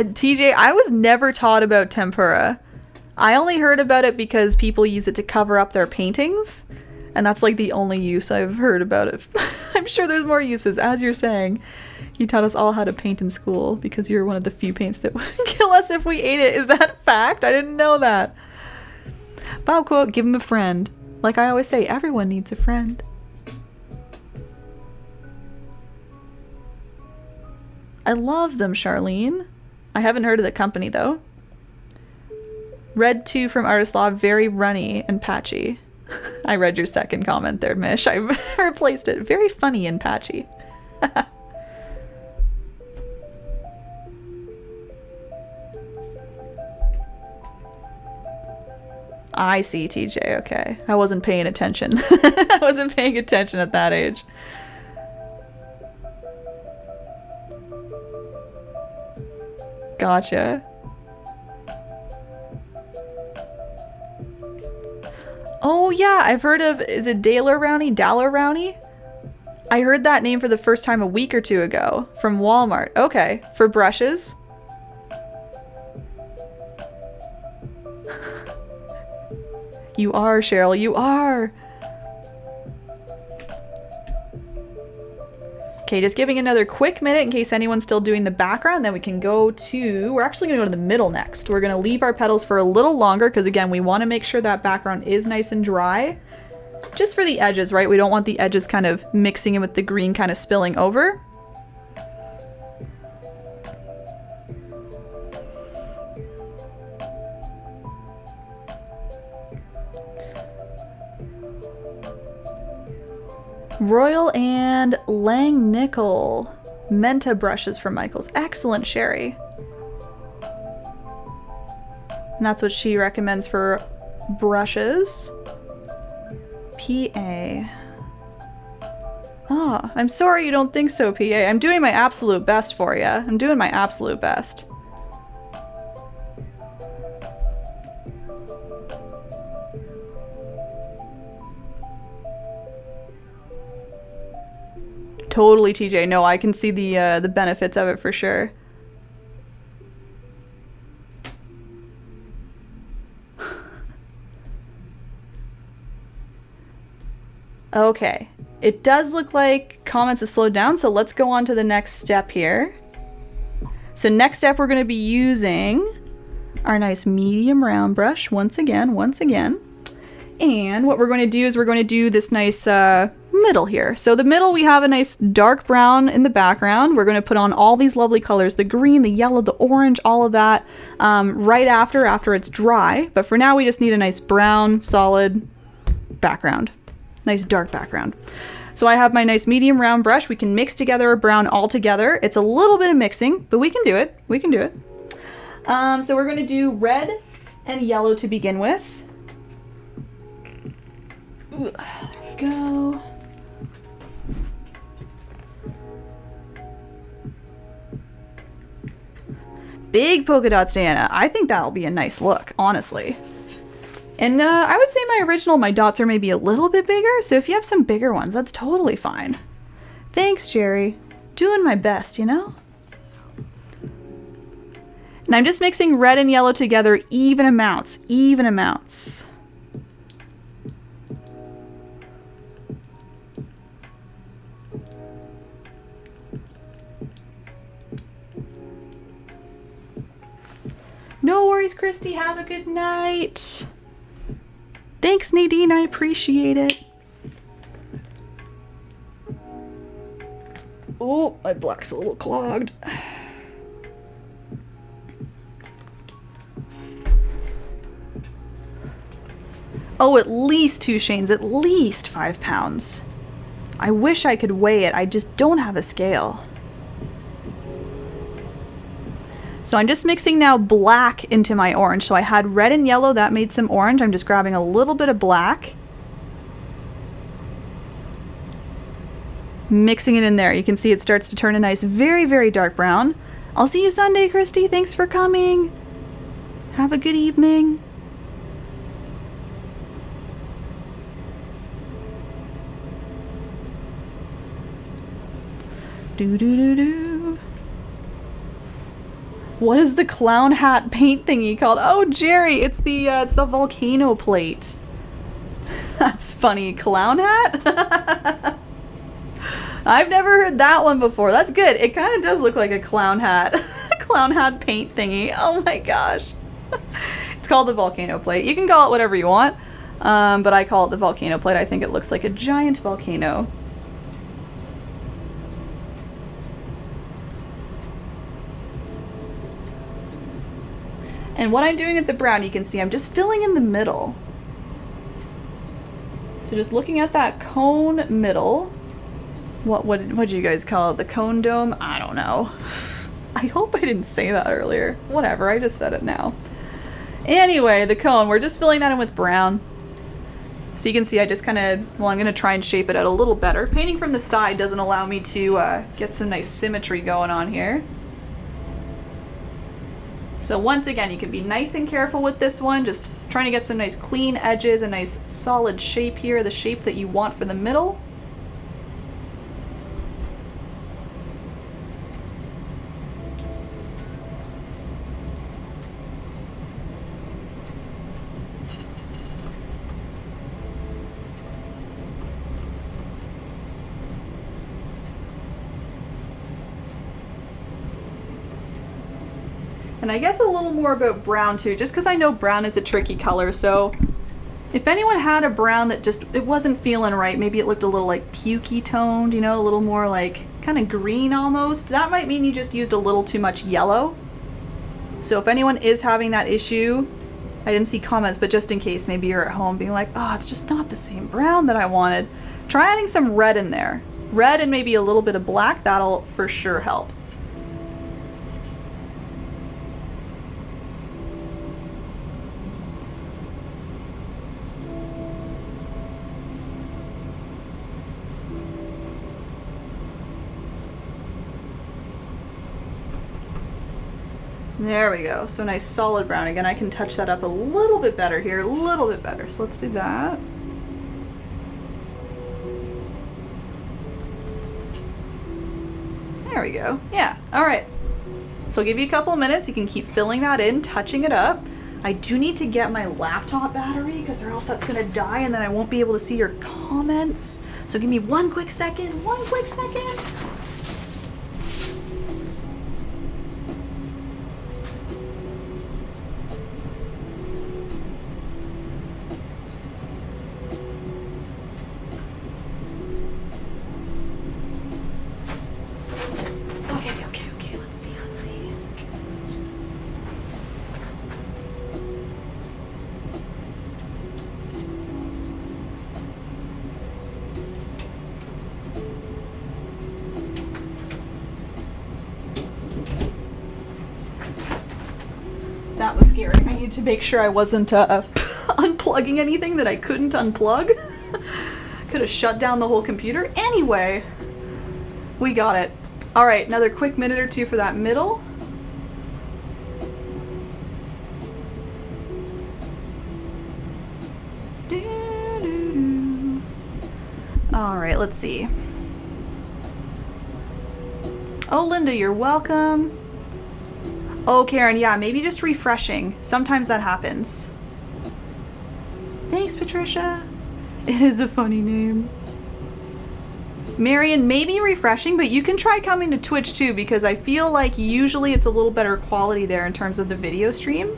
TJ, I was never taught about tempura. I only heard about it because people use it to cover up their paintings. And that's like the only use I've heard about it. I'm sure there's more uses, as you're saying. You taught us all how to paint in school because you're one of the few paints that would kill us if we ate it. Is that fact? I didn't know that. Bob quote, give him a friend. Like I always say, everyone needs a friend. I love them, Charlene. I haven't heard of the company, though. Red 2 from Artist Law, very runny and patchy. I read your second comment there, Mish. I replaced it. Very funny and patchy. I see, TJ. Okay. I wasn't paying attention. I wasn't paying attention at that age. Gotcha. Oh yeah, I've heard of, is it Daler Rowney? I heard that name for the first time a week or two ago from Walmart. Okay, for brushes. You are, Cheryl, you are. Okay, just giving another quick minute in case anyone's still doing the background, then we can go to, we're actually gonna go to the middle next. We're gonna leave our petals for a little longer because again, we wanna make sure that background is nice and dry. Just for the edges, right? We don't want the edges kind of mixing in with the green kind of spilling over. Royal and Lang Nickel Menta brushes from Michaels. Excellent, Sherry. And that's what she recommends for brushes. PA. Oh, I'm sorry you don't think so, PA. I'm doing my absolute best for you. I'm doing my absolute best. Totally, TJ. No, I can see the benefits of it for sure. Okay. It does look like comments have slowed down, so let's go on to the next step here. So next step, we're going to be using our nice medium round brush once again. And what we're going to do is we're going to do this nice middle here. So the middle, we have a nice dark brown in the background. We're going to put on all these lovely colors, the green, the yellow, the orange, all of that right after it's dry. But for now, we just need a nice brown, solid background. Nice dark background. So I have my nice medium round brush. We can mix together a brown all together. It's a little bit of mixing, but we can do it. We can do it. So we're going to do red and yellow to begin with. Ooh, there we go. Big polka dots, Diana. I think that'll be a nice look, honestly. And I would say my dots are maybe a little bit bigger, so if you have some bigger ones, that's totally fine. Thanks, Jerry. Doing my best, you know? And I'm just mixing red and yellow together, even amounts, even amounts. No worries, Christy. Have a good night. Thanks, Nadine. I appreciate it. Oh, my black's a little clogged. Oh, at least 2 skeins, at least 5 pounds. I wish I could weigh it. I just don't have a scale. So I'm just mixing now black into my orange. So I had red and yellow, that made some orange. I'm just grabbing a little bit of black. Mixing it in there. You can see it starts to turn a nice, very, very dark brown. I'll see you Sunday, Christy. Thanks for coming. Have a good evening. Do do do do. What is the clown hat paint thingy called? Oh, Jerry, it's the volcano plate. That's funny. Clown hat? I've never heard that one before. That's good. It kind of does look like a clown hat. Clown hat paint thingy. Oh my gosh. It's called the volcano plate. You can call it whatever you want, but I call it the volcano plate. I think it looks like a giant volcano. And what I'm doing with the brown, you can see I'm just filling in the middle. So just looking at that cone middle. What do you guys call it? The cone dome? I don't know. I hope I didn't say that earlier. Whatever, I just said it now. Anyway, the cone, we're just filling that in with brown. So you can see I just kind of, well, I'm going to try and shape it out a little better. Painting from the side doesn't allow me to get some nice symmetry going on here. So once again, you can be nice and careful with this one, just trying to get some nice clean edges, a nice solid shape here, the shape that you want for the middle. And I guess a little more about brown too, just because I know brown is a tricky color. So if anyone had a brown that just, it wasn't feeling right, maybe it looked a little like pukey toned, you know, a little more like kind of green almost, that might mean you just used a little too much yellow. So if anyone is having that issue, I didn't see comments, but just in case, maybe you're at home being like, oh, it's just not the same brown that I wanted. Try adding some red in there. Red and maybe a little bit of black, that'll for sure help. There we go. So nice solid brown. Again, I can touch that up a little bit better here, a little bit better. So let's do that. There we go. Yeah. All right. So I'll give you a couple of minutes. You can keep filling that in, touching it up. I do need to get my laptop battery because or else that's going to die and then I won't be able to see your comments. So give me one quick second. One quick second. Okay. Let's see. That was scary. I need to make sure I wasn't unplugging anything that I couldn't unplug. Could have shut down the whole computer. Anyway, we got it. All right, another quick minute or two for that middle. All right, let's see. Oh, Linda, you're welcome. Oh, Karen, yeah, maybe just refreshing. Sometimes that happens. Thanks, Patricia. It is a funny name. Marion, maybe refreshing, but you can try coming to Twitch too, because I feel like usually it's a little better quality there in terms of the video stream.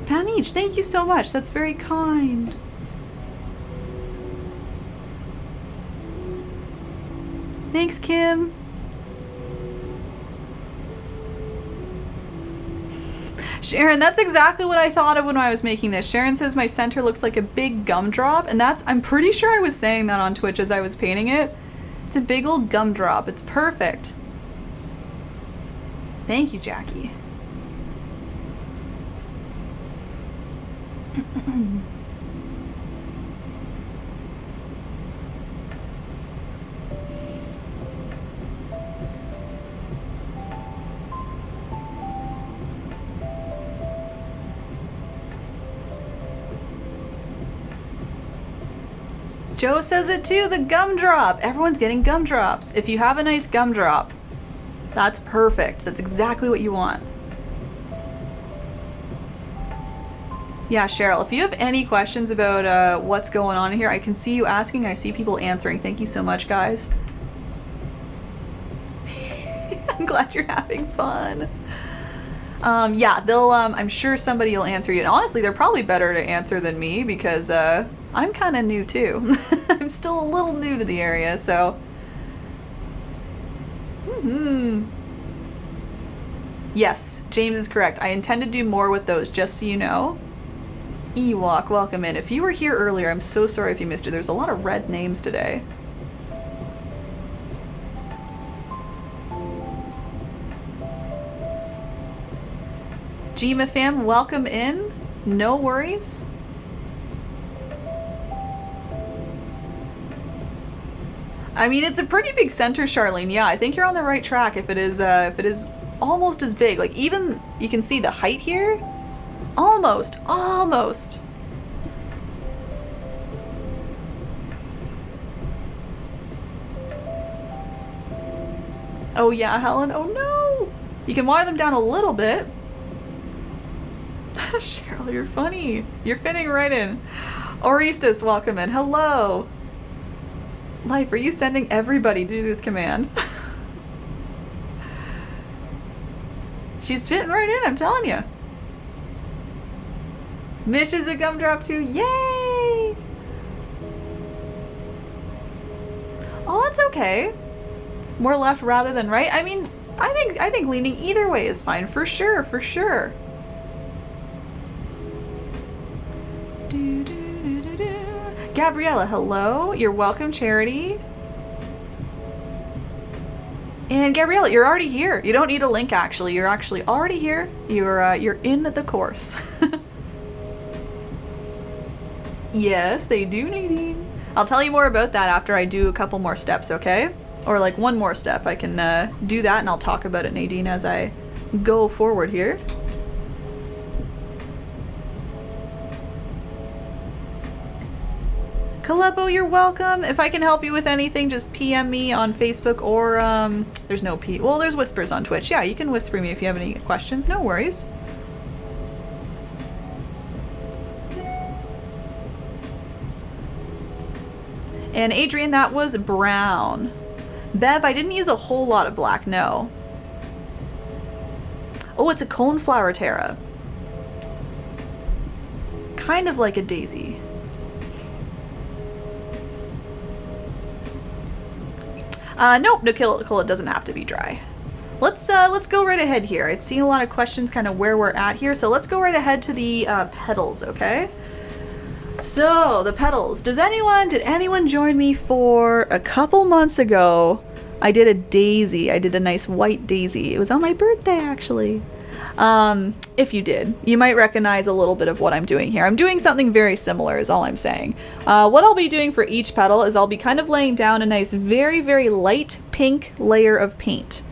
Pam Each, thank you so much. That's very kind. Thanks, Kim. Sharon, that's exactly what I thought of when I was making this. Sharon says my center looks like a big gumdrop, and that's, I'm pretty sure I was saying that on Twitch as I was painting it. It's a big old gumdrop. It's perfect. Thank you, Jackie. Joe says it too, the gumdrop. Everyone's getting gumdrops. If you have a nice gumdrop, that's perfect. That's exactly what you want. Yeah, Cheryl, if you have any questions about what's going on here, I can see you asking. I see people answering. Thank you so much, guys. I'm glad you're having fun. Yeah, they'll, I'm sure somebody will answer you. And honestly, they're probably better to answer than me because I'm kind of new too. I'm still a little new to the area, so. Yes, James is correct. I intend to do more with those, just so you know. Ewok, welcome in. If you were here earlier, I'm so sorry if you missed it. There's a lot of red names today. Gma fam, welcome in. No worries. I mean, it's a pretty big center, Charlene. Yeah, I think you're on the right track if it is almost as big. Like, even, you can see the height here. Almost. Oh yeah, Helen, oh no! You can water them down a little bit. Cheryl, you're funny. You're fitting right in. Orestes, welcome in. Hello. Life, are you sending everybody to do this command? She's fitting right in, I'm telling you. Mish is a gumdrop too. Yay! Oh, that's okay. More left rather than right. I mean, I think leaning either way is fine for sure, for sure. Gabriella, hello. You're welcome, Charity. And Gabriella, you're already here. You don't need a link actually. You're actually already here. You're in the course. Yes, they do, Nadine. I'll tell you more about that after I do a couple more steps, okay? Or like one more step. I can do that and I'll talk about it, Nadine, as I go forward here. Kalepo, you're welcome. If I can help you with anything, just PM me on Facebook or, there's no well, there's Whispers on Twitch. Yeah, you can whisper me if you have any questions. No worries. And Adrian, that was brown. Bev, I didn't use a whole lot of black, no. Oh, it's a coneflower Terra. Kind of like a daisy. Nope, Nicole, it doesn't have to be dry. Let's go right ahead here. I've seen a lot of questions kind of where we're at here, so let's go right ahead to the petals, okay? So, the petals. Did anyone join me for a couple months ago? I did a daisy. I did a nice white daisy. It was on my birthday, actually. If you did, you might recognize a little bit of what I'm doing here. I'm doing something very similar is all I'm saying. What I'll be doing for each petal is I'll be kind of laying down a nice, very, very light pink layer of paint.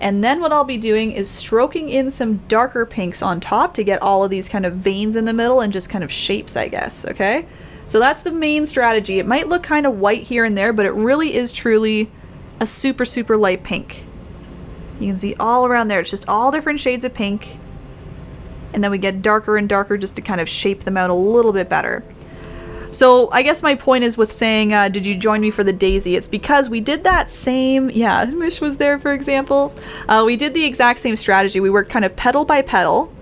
And then what I'll be doing is stroking in some darker pinks on top to get all of these kind of veins in the middle and just kind of shapes, I guess, okay? So that's the main strategy. It might look kind of white here and there, but it really is truly a super, super light pink. You can see all around there. It's just all different shades of pink. And then we get darker and darker just to kind of shape them out a little bit better. So I guess my point is with saying, did you join me for the daisy? It's because we did that same, yeah, Mish was there, for example. We did the exact same strategy. We worked kind of petal by petal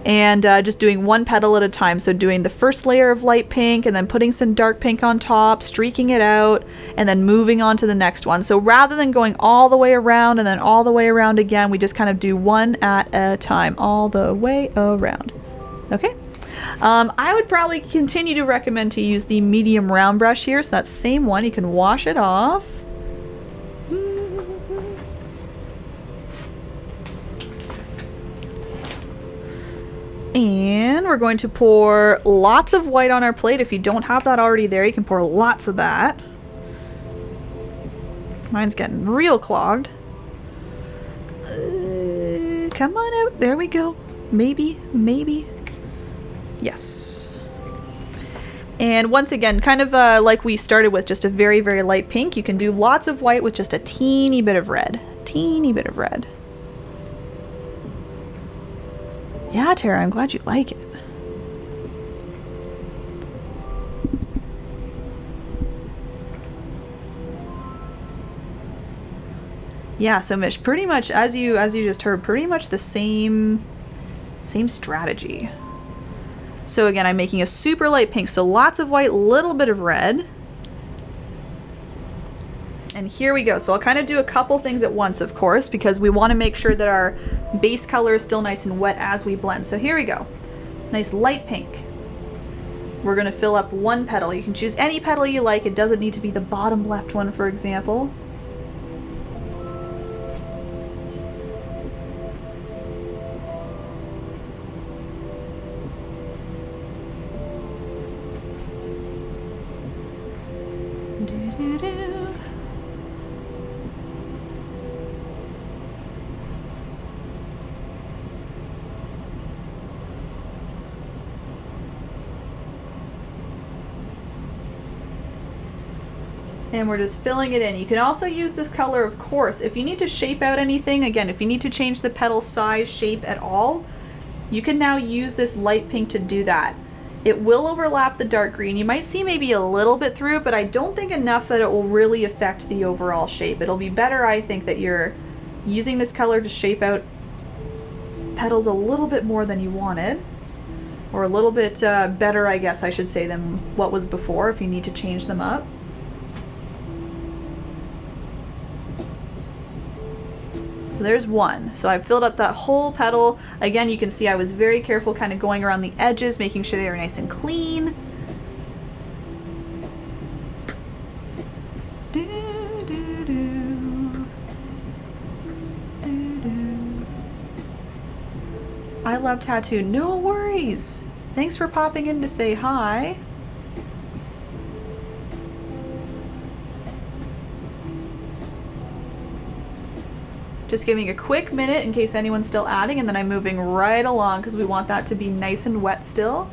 and just doing one petal at a time. So doing the first layer of light pink and then putting some dark pink on top, streaking it out, and then moving on to the next one. So rather than going all the way around and then all the way around again, we just kind of do one at a time, all the way around. Okay? I would probably continue to recommend to use the medium round brush here. So that same one, you can wash it off. And we're going to pour lots of white on our plate. If you don't have that already there, you can pour lots of that. Mine's getting real clogged. Come on out. There we go. Maybe. Yes. And once again, kind of like we started with, just a very, very light pink. You can do lots of white with just a teeny bit of red. Teeny bit of red. Yeah, Tara, I'm glad you like it. Yeah, so Mish, pretty much as you just heard, pretty much the same strategy. So again, I'm making a super light pink, so lots of white, little bit of red. And here we go. So I'll kind of do a couple things at once, of course, because we want to make sure that our base color is still nice and wet as we blend. So here we go. Nice light pink. We're going to fill up one petal. You can choose any petal you like. It doesn't need to be the bottom left one, for example. And we're just filling it in. You can also use this color, of course, if you need to shape out anything. Again, if you need to change the petal size, shape at all, you can now use this light pink to do that. It will overlap the dark green. You might see maybe a little bit through it, but I don't think enough that it will really affect the overall shape. It'll be better, I think, that you're using this color to shape out petals a little bit more than you wanted. Or a little bit better, I guess I should say, than what was before, if you need to change them up. So there's one. So I've filled up that whole petal. Again, you can see I was very careful kind of going around the edges, making sure they were nice and clean. I love tattoo. No worries. Thanks for popping in to say hi. Just giving a quick minute in case anyone's still adding, and then I'm moving right along because we want that to be nice and wet still.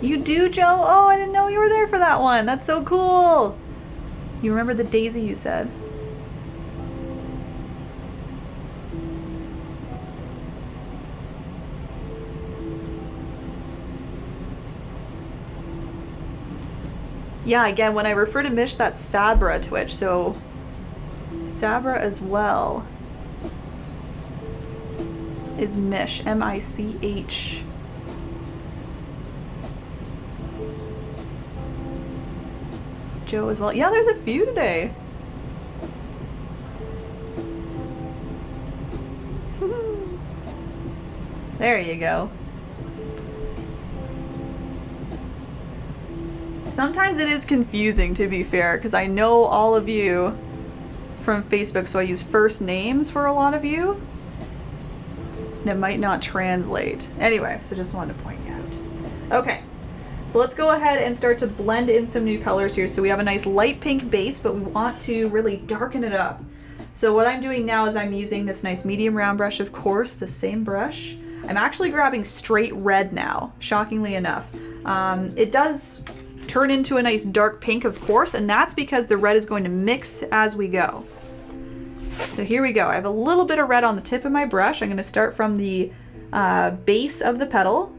You do, Joe? Oh, I didn't know you were there for that one. That's so cool. You remember the daisy you said? Yeah, again, when I refer to Mish, that's Sabra Twitch, so Sabra as well is Mish, M-I-C-H. Joe as well. Yeah, there's a few today. There you go. Sometimes it is confusing, to be fair, because I know all of you from Facebook, so I use first names for a lot of you. And it might not translate. Anyway, so just wanted to point you out. Okay, so let's go ahead and start to blend in some new colors here. So we have a nice light pink base, but we want to really darken it up. So what I'm doing now is I'm using this nice medium round brush, of course, the same brush. I'm actually grabbing straight red now, shockingly enough. It does turn into a nice dark pink, of course, and that's because the red is going to mix as we go. So here we go. I have a little bit of red on the tip of my brush. I'm going to start from the base of the petal.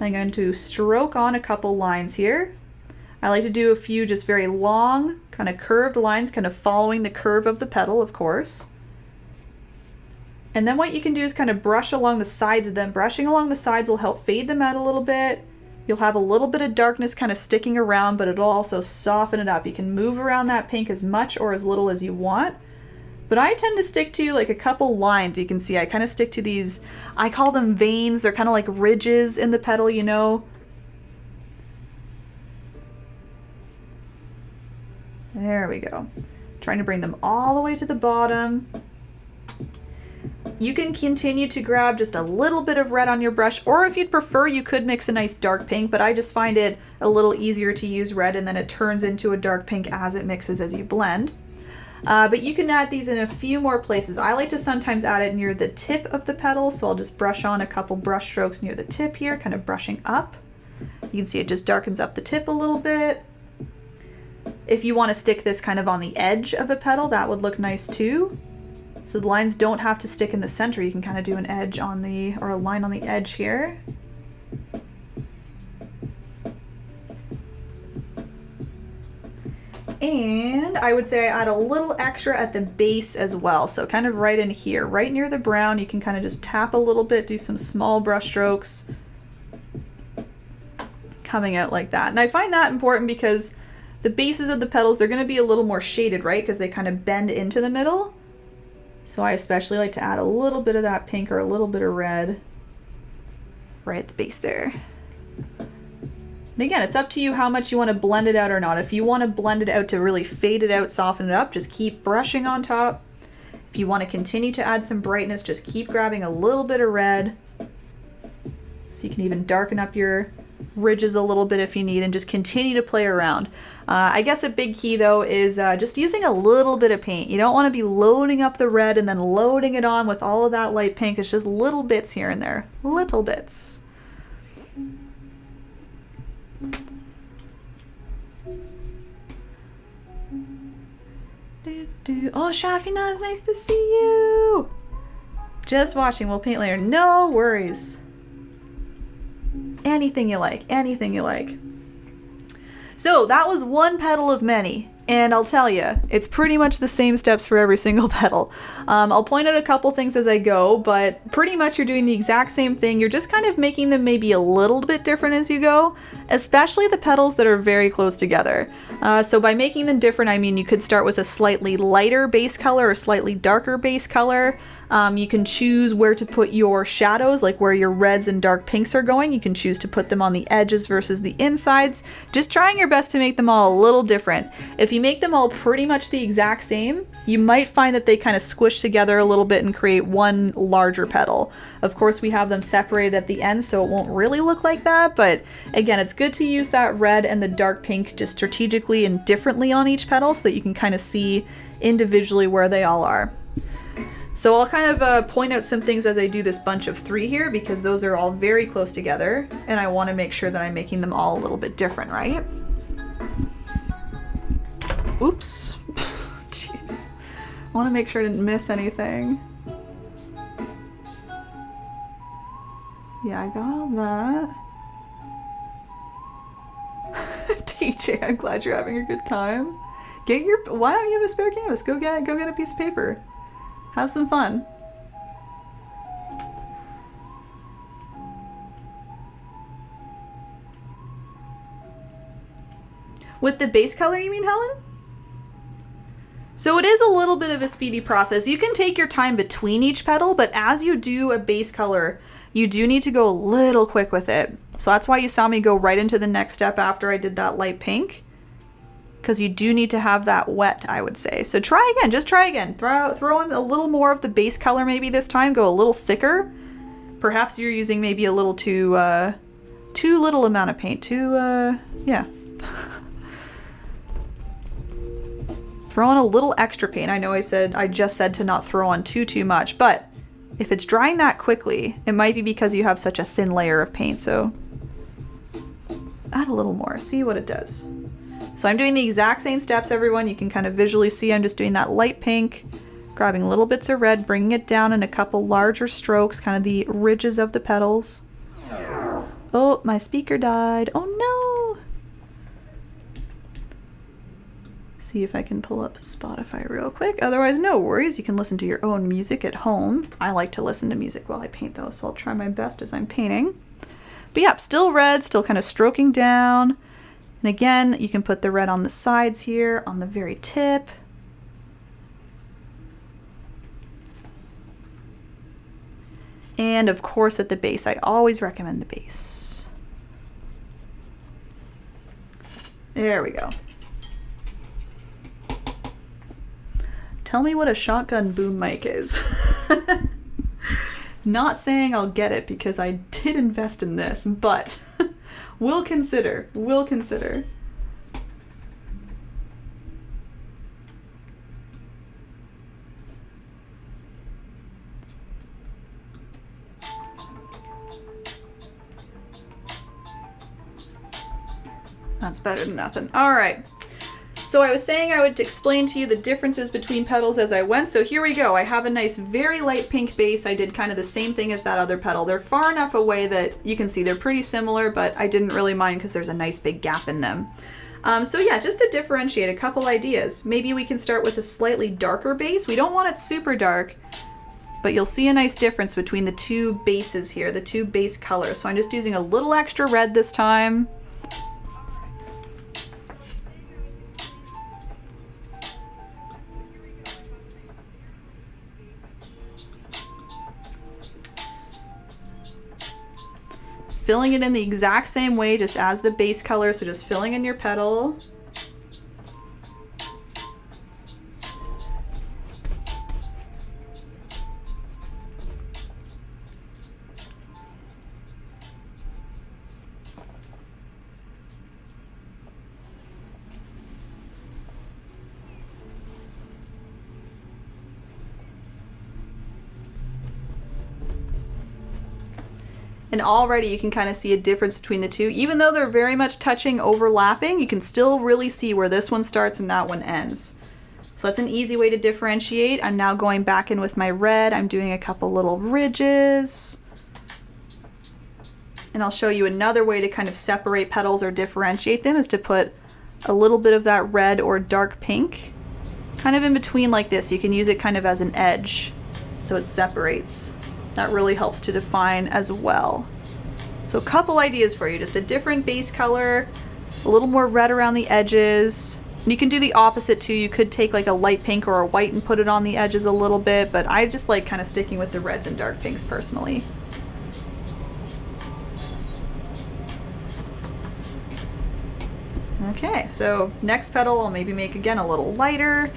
I'm going to stroke on a couple lines here. I like to do a few just very long, kind of curved lines, kind of following the curve of the petal, of course. And then what you can do is kind of brush along the sides of them. Brushing along the sides will help fade them out a little bit. You'll have a little bit of darkness kind of sticking around, but it'll also soften it up. You can move around that pink as much or as little as you want. But I tend to stick to like a couple lines. You can see I kind of stick to these, I call them veins. They're kind of like ridges in the petal, you know. There we go. Trying to bring them all the way to the bottom. You can continue to grab just a little bit of red on your brush, or if you'd prefer, you could mix a nice dark pink, but I just find it a little easier to use red, and then it turns into a dark pink as it mixes as you blend. But you can add these in a few more places. I like to sometimes add it near the tip of the petal, so I'll just brush on a couple brush strokes near the tip here, kind of brushing up. You can see it just darkens up the tip a little bit. If you want to stick this kind of on the edge of a petal, that would look nice too. So the lines don't have to stick in the center. You can kind of do an edge on the, or a line on the edge here. And I would say I add a little extra at the base as well. So kind of right in here, right near the brown, you can kind of just tap a little bit, do some small brush strokes coming out like that. And I find that important because the bases of the petals, they're going to be a little more shaded, right? Because they kind of bend into the middle. So I especially like to add a little bit of that pink or a little bit of red right at the base there. And again, it's up to you how much you want to blend it out or not. If you want to blend it out to really fade it out, soften it up, just keep brushing on top. If you want to continue to add some brightness, just keep grabbing a little bit of red. So you can even darken up your ridges a little bit if you need, and just continue to play around. I guess a big key though is just using a little bit of paint. You don't want to be loading up the red and then loading it on with all of that light pink. It's just little bits here and there, little bits. Oh, Shafina, it's nice to see you. Just watching, we'll paint later. No worries. Anything you like, anything you like. So that was one petal of many, and I'll tell you, it's pretty much the same steps for every single petal. I'll point out a couple things as I go, but pretty much you're doing the exact same thing. You're just kind of making them maybe a little bit different as you go, especially the petals that are very close together. So by making them different, I mean you could start with a slightly lighter base color or slightly darker base color. You can choose where to put your shadows, like where your reds and dark pinks are going. You can choose to put them on the edges versus the insides. Just trying your best to make them all a little different. If you make them all pretty much the exact same, you might find that they kind of squish together a little bit and create one larger petal. Of course, we have them separated at the end, so it won't really look like that, but again, it's good to use that red and the dark pink just strategically and differently on each petal so that you can kind of see individually where they all are. So I'll kind of point out some things as I do this bunch of 3 here, because those are all very close together, and I want to make sure that I'm making them all a little bit different, right? Oops. Jeez. I want to make sure I didn't miss anything. Yeah, I got all that. TJ, I'm glad you're having a good time. Why don't you have a spare canvas? Go get a piece of paper. Have some fun. With the base color, you mean, Helen? So it is a little bit of a speedy process. You can take your time between each petal, but as you do a base color, you do need to go a little quick with it. So that's why you saw me go right into the next step after I did that light pink, because you do need to have that wet, I would say. So try again, just try again. Throw in a little more of the base color maybe this time, go a little thicker. Perhaps you're using maybe a little too little amount of paint, yeah. Throw in a little extra paint. I know I just said to not throw on too much, but if it's drying that quickly, it might be because you have such a thin layer of paint, so add a little more, see what it does. So I'm doing the exact same steps, everyone. You can kind of visually see I'm just doing that light pink, grabbing little bits of red, bringing it down in a couple larger strokes, kind of the ridges of the petals. Oh, my speaker died. Oh no! See if I can pull up Spotify real quick. Otherwise, no worries. You can listen to your own music at home. I like to listen to music while I paint though, so I'll try my best as I'm painting. But yeah, still red, still kind of stroking down. And again, you can put the red on the sides here, on the very tip. And of course at the base. I always recommend the base. There we go. Tell me what a shotgun boom mic is. Not saying I'll get it because I did invest in this, but we'll consider. better than nothing. All right. So I was saying I would explain to you the differences between petals as I went. So here we go. I have a nice, very light pink base. I did kind of the same thing as that other petal. They're far enough away that you can see they're pretty similar, but I didn't really mind because there's a nice big gap in them. So yeah, just to differentiate, a couple ideas. Maybe we can start with a slightly darker base. We don't want it super dark, but you'll see a nice difference between the two bases here, the two base colors. So I'm just using a little extra red this time. Filling it in the exact same way, just as the base color, so just filling in your petal. And already you can kind of see a difference between the two. Even though they're very much touching, overlapping, you can still really see where this one starts and that one ends. So that's an easy way to differentiate. I'm now going back in with my red. I'm doing a couple little ridges. And I'll show you another way to kind of separate petals or differentiate them is to put a little bit of that red or dark pink kind of in between like this. You can use it kind of as an edge so it separates. That really helps to define as well. So a couple ideas for you, just a different base color, a little more red around the edges. And you can do the opposite too. You could take like a light pink or a white and put it on the edges a little bit, but I just like kind of sticking with the reds and dark pinks personally. Okay, so next petal I'll maybe make again a little lighter.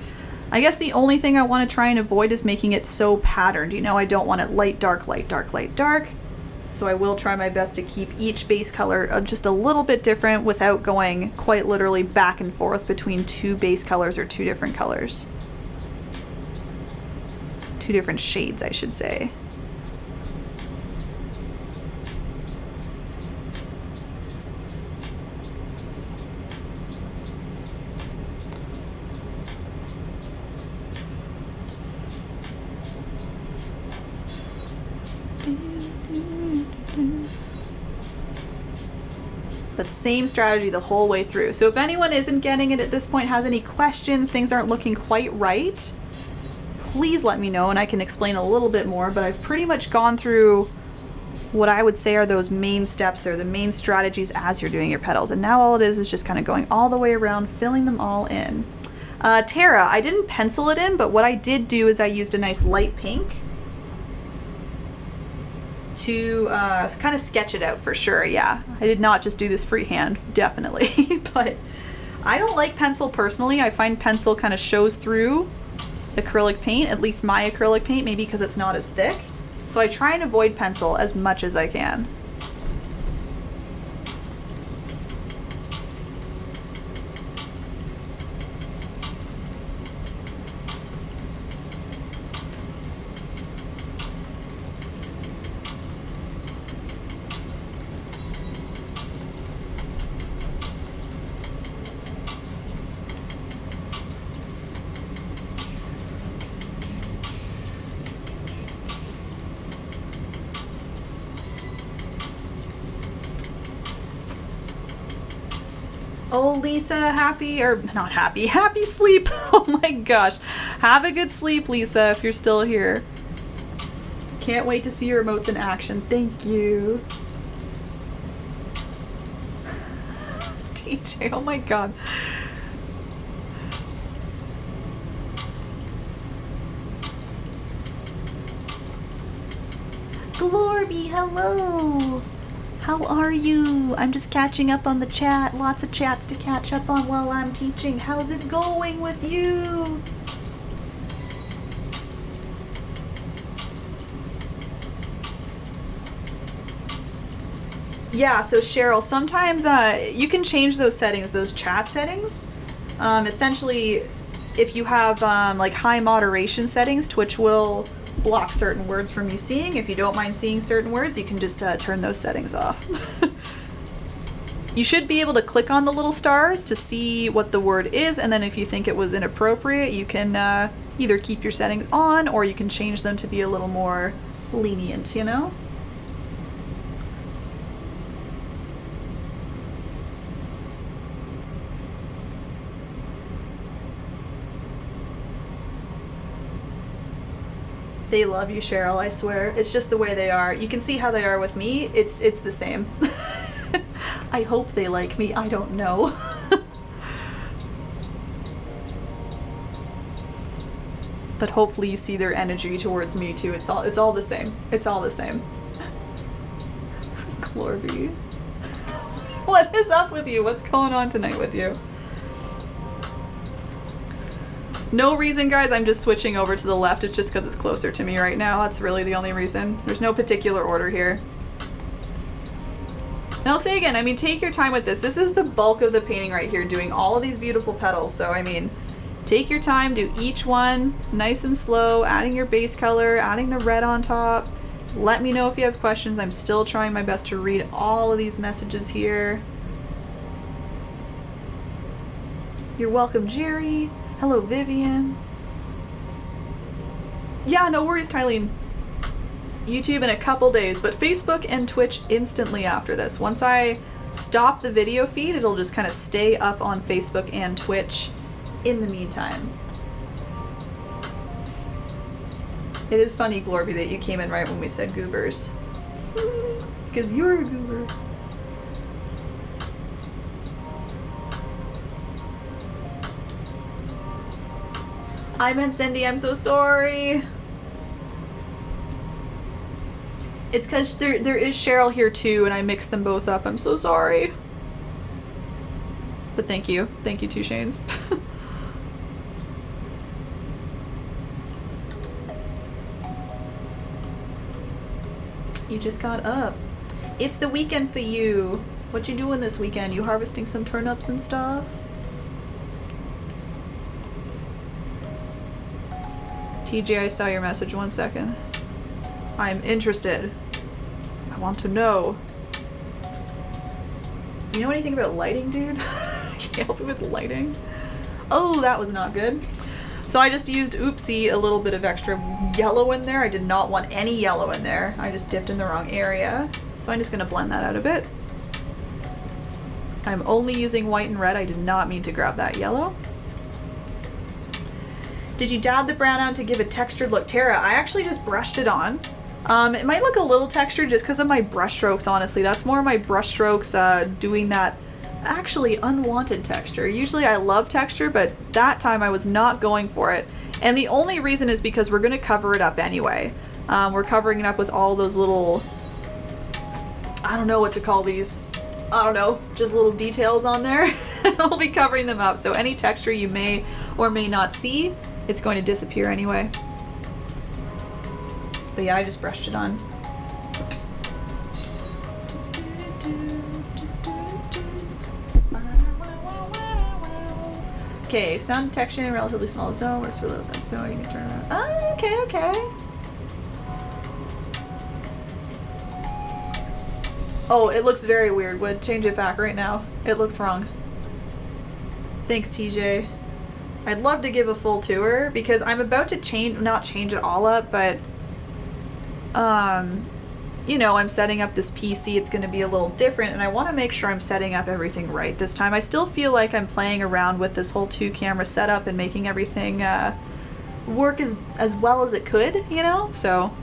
I guess the only thing I want to try and avoid is making it so patterned. You know, I don't want it light, dark, light, dark, light, dark. So I will try my best to keep each base color just a little bit different without going quite literally back and forth between two base colors or two different colors. Two different shades, I should say. But same strategy the whole way through. So if anyone isn't getting it at this point, has any questions, things aren't looking quite right, please let me know and I can explain a little bit more. But I've pretty much gone through what I would say are those main steps. They're the main strategies as you're doing your petals. And now all it is just kind of going all the way around, filling them all in. Tara, I didn't pencil it in, but what I did do is I used a nice light pink to kind of sketch it out for sure. Yeah, I did not just do this freehand, definitely. But I don't like pencil personally. I find pencil kind of shows through acrylic paint, at least my acrylic paint, maybe because it's not as thick. So I try and avoid pencil as much as I can. Oh, Lisa, happy sleep. Oh my gosh. Have a good sleep, Lisa, if you're still here. Can't wait to see your emotes in action. Thank you. TJ, oh my god. Glorby, hello. How are you? I'm just catching up on the chat. Lots of chats to catch up on while I'm teaching. How's it going with you? Yeah, so Cheryl, sometimes you can change those settings, those chat settings. Essentially, if you have like high moderation settings, Twitch will block certain words from you seeing. If you don't mind seeing certain words, you can just turn those settings off. You should be able to click on the little stars to see what the word is, and then if you think it was inappropriate, you can either keep your settings on or you can change them to be a little more lenient, you know? They love you, Cheryl, I swear. It's just the way they are. You can see how they are with me. It's the same. I hope they like me. I don't know. But hopefully you see their energy towards me too. It's all the same. It's all the same. Glorby. What is up with you? What's going on tonight with you? No reason, guys. I'm just switching over to the left. It's just because it's closer to me right now. That's really the only reason. There's no particular order here. And I'll say again, I mean, take your time with this. This is the bulk of the painting right here, doing all of these beautiful petals. So, I mean, take your time, do each one nice and slow, adding your base color, adding the red on top. Let me know if you have questions. I'm still trying my best to read all of these messages here. You're welcome, Jerry. Hello, Vivian. Yeah, no worries, Tylene. YouTube in a couple days, but Facebook and Twitch instantly after this. Once I stop the video feed, it'll just kind of stay up on Facebook and Twitch in the meantime. It is funny, Glorby, that you came in right when we said goobers. Because you're a goober. I meant Cindy, I'm so sorry. It's because there is Cheryl here too, and I mixed them both up. I'm so sorry. But thank you. Thank you, Two Shanes. You just got up. It's the weekend for you. What you doing this weekend? You harvesting some turnips and stuff? TJ, I saw your message. 1 second. I'm interested. I want to know. You know anything about lighting, dude? Can you help me with lighting? Oh, that was not good. So I just used, oopsie, a little bit of extra yellow in there. I did not want any yellow in there. I just dipped in the wrong area. So I'm just gonna blend that out a bit. I'm only using white and red. I did not mean to grab that yellow. Did you dab the brown on to give a textured look? Tara, I actually just brushed it on. It might look a little textured just because of my brush strokes, honestly. That's more my brush strokes doing that actually unwanted texture. Usually I love texture, but that time I was not going for it. And the only reason is because we're going to cover it up anyway. We're covering it up with all those little, I don't know what to call these. I don't know, just little details on there. We'll be covering them up. So any texture you may or may not see, it's going to disappear anyway. But yeah, I just brushed it on. Okay, sound detection in a relatively small zone. Works really with that zone. You can turn around. Oh, okay, okay. Oh, it looks very weird. Would change it back right now. It looks wrong. Thanks, TJ. I'd love to give a full tour because I'm about to not change it all up, but you know, I'm setting up this PC. It's going to be a little different, and I want to make sure I'm setting up everything right this time. I still feel like I'm playing around with this whole 2-camera setup and making everything work as well as it could, you know? So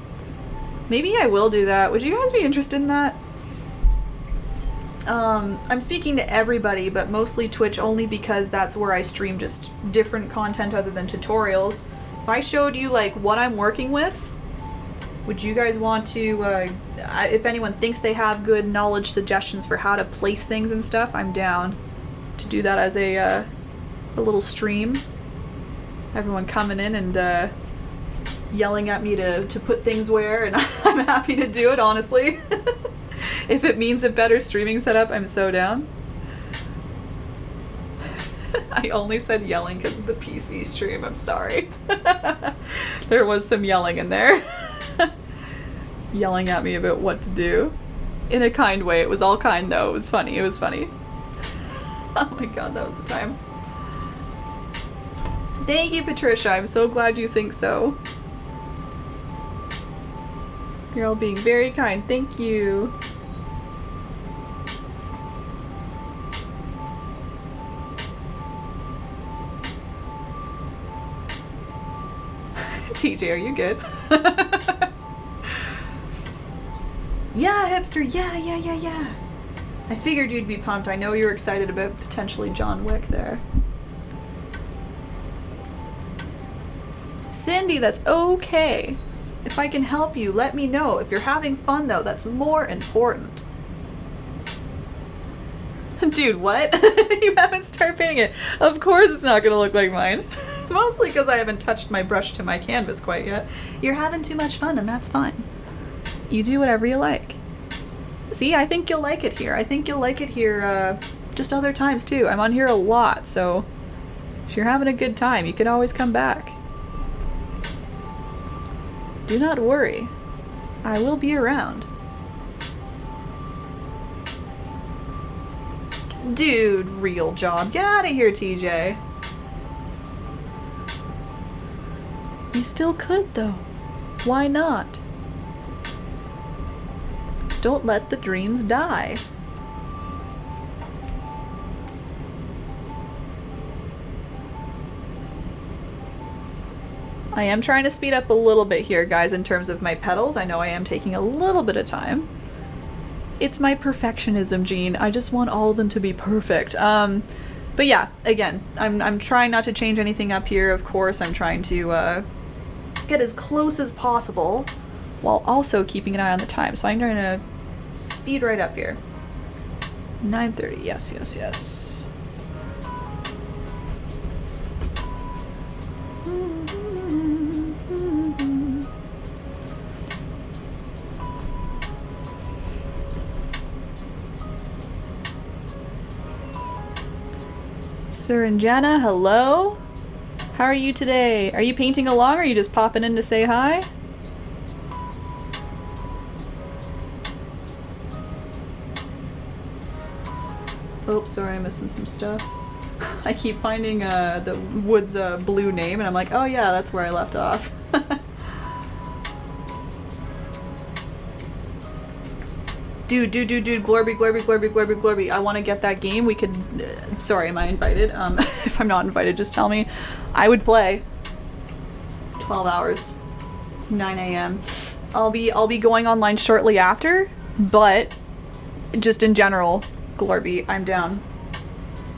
maybe I will do that. Would you guys be interested in that? I'm speaking to everybody, but mostly Twitch only because that's where I stream just different content other than tutorials. If I showed you like what I'm working with, would you guys want to, if anyone thinks they have good knowledge suggestions for how to place things and stuff, I'm down to do that as a little stream. Everyone coming in and yelling at me to put things where, and I'm happy to do it, honestly. If it means a better streaming setup, I'm so down. I only said yelling because of the PC stream, I'm sorry. There was some yelling in there. Yelling at me about what to do. In a kind way. It was all kind though. It was funny. It was funny. Oh my god, that was the time. Thank you, Patricia. I'm so glad you think so. You're all being very kind. Thank you. TJ, are you good? Yeah, hipster. Yeah. I figured you'd be pumped. I know you were excited about potentially John Wick there. Cindy, that's okay. If I can help you, let me know. If you're having fun, though, that's more important. Dude, what? You haven't started painting it. Of course it's not gonna look like mine. Mostly because I haven't touched my brush to my canvas quite yet. You're having too much fun, and that's fine. You do whatever you like. See, I think you'll like it here. I think you'll like it here just other times, too. I'm on here a lot, so if you're having a good time, you can always come back. Do not worry. I will be around. Dude, real job. Get out of here, TJ. You still could, though. Why not? Don't let the dreams die. I am trying to speed up a little bit here, guys, in terms of my petals. I know I am taking a little bit of time. It's my perfectionism gene. I just want all of them to be perfect. But yeah, again, I'm trying not to change anything up here, of course. I'm trying to get as close as possible while also keeping an eye on the time. So I'm going to speed right up here. 9:30, yes. Sir and Jenna, hello. How are you today? Are you painting along or are you just popping in to say hi? Oops, sorry, I'm missing some stuff. I keep finding the Wood's blue name and I'm like, oh yeah, that's where I left off. Dude, Glorby. I want to get that game. We could... sorry, am I invited? If I'm not invited, just tell me. I would play. 12 hours. 9 a.m. I'll be going online shortly after, but just in general, Glorby, I'm down.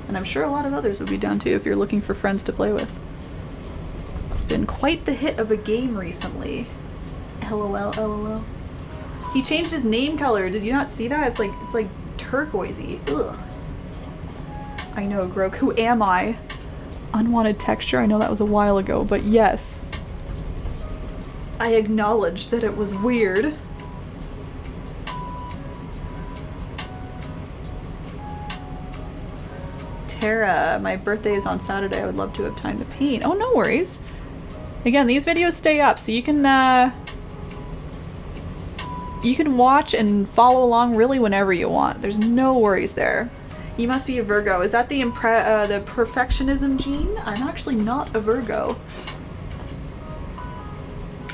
And I'm sure a lot of others would be down too if you're looking for friends to play with. It's been quite the hit of a game recently. LOL. He changed his name color. Did you not see that? It's like turquoisey. Ugh. I know, Grok. Who am I? Unwanted texture. I know that was a while ago, but yes. I acknowledged that it was weird. Tara, my birthday is on Saturday. I would love to have time to paint. Oh, no worries. Again, these videos stay up, so you can watch and follow along really whenever you want. There's no worries there. You must be a Virgo. Is that the perfectionism gene? I'm actually not a Virgo.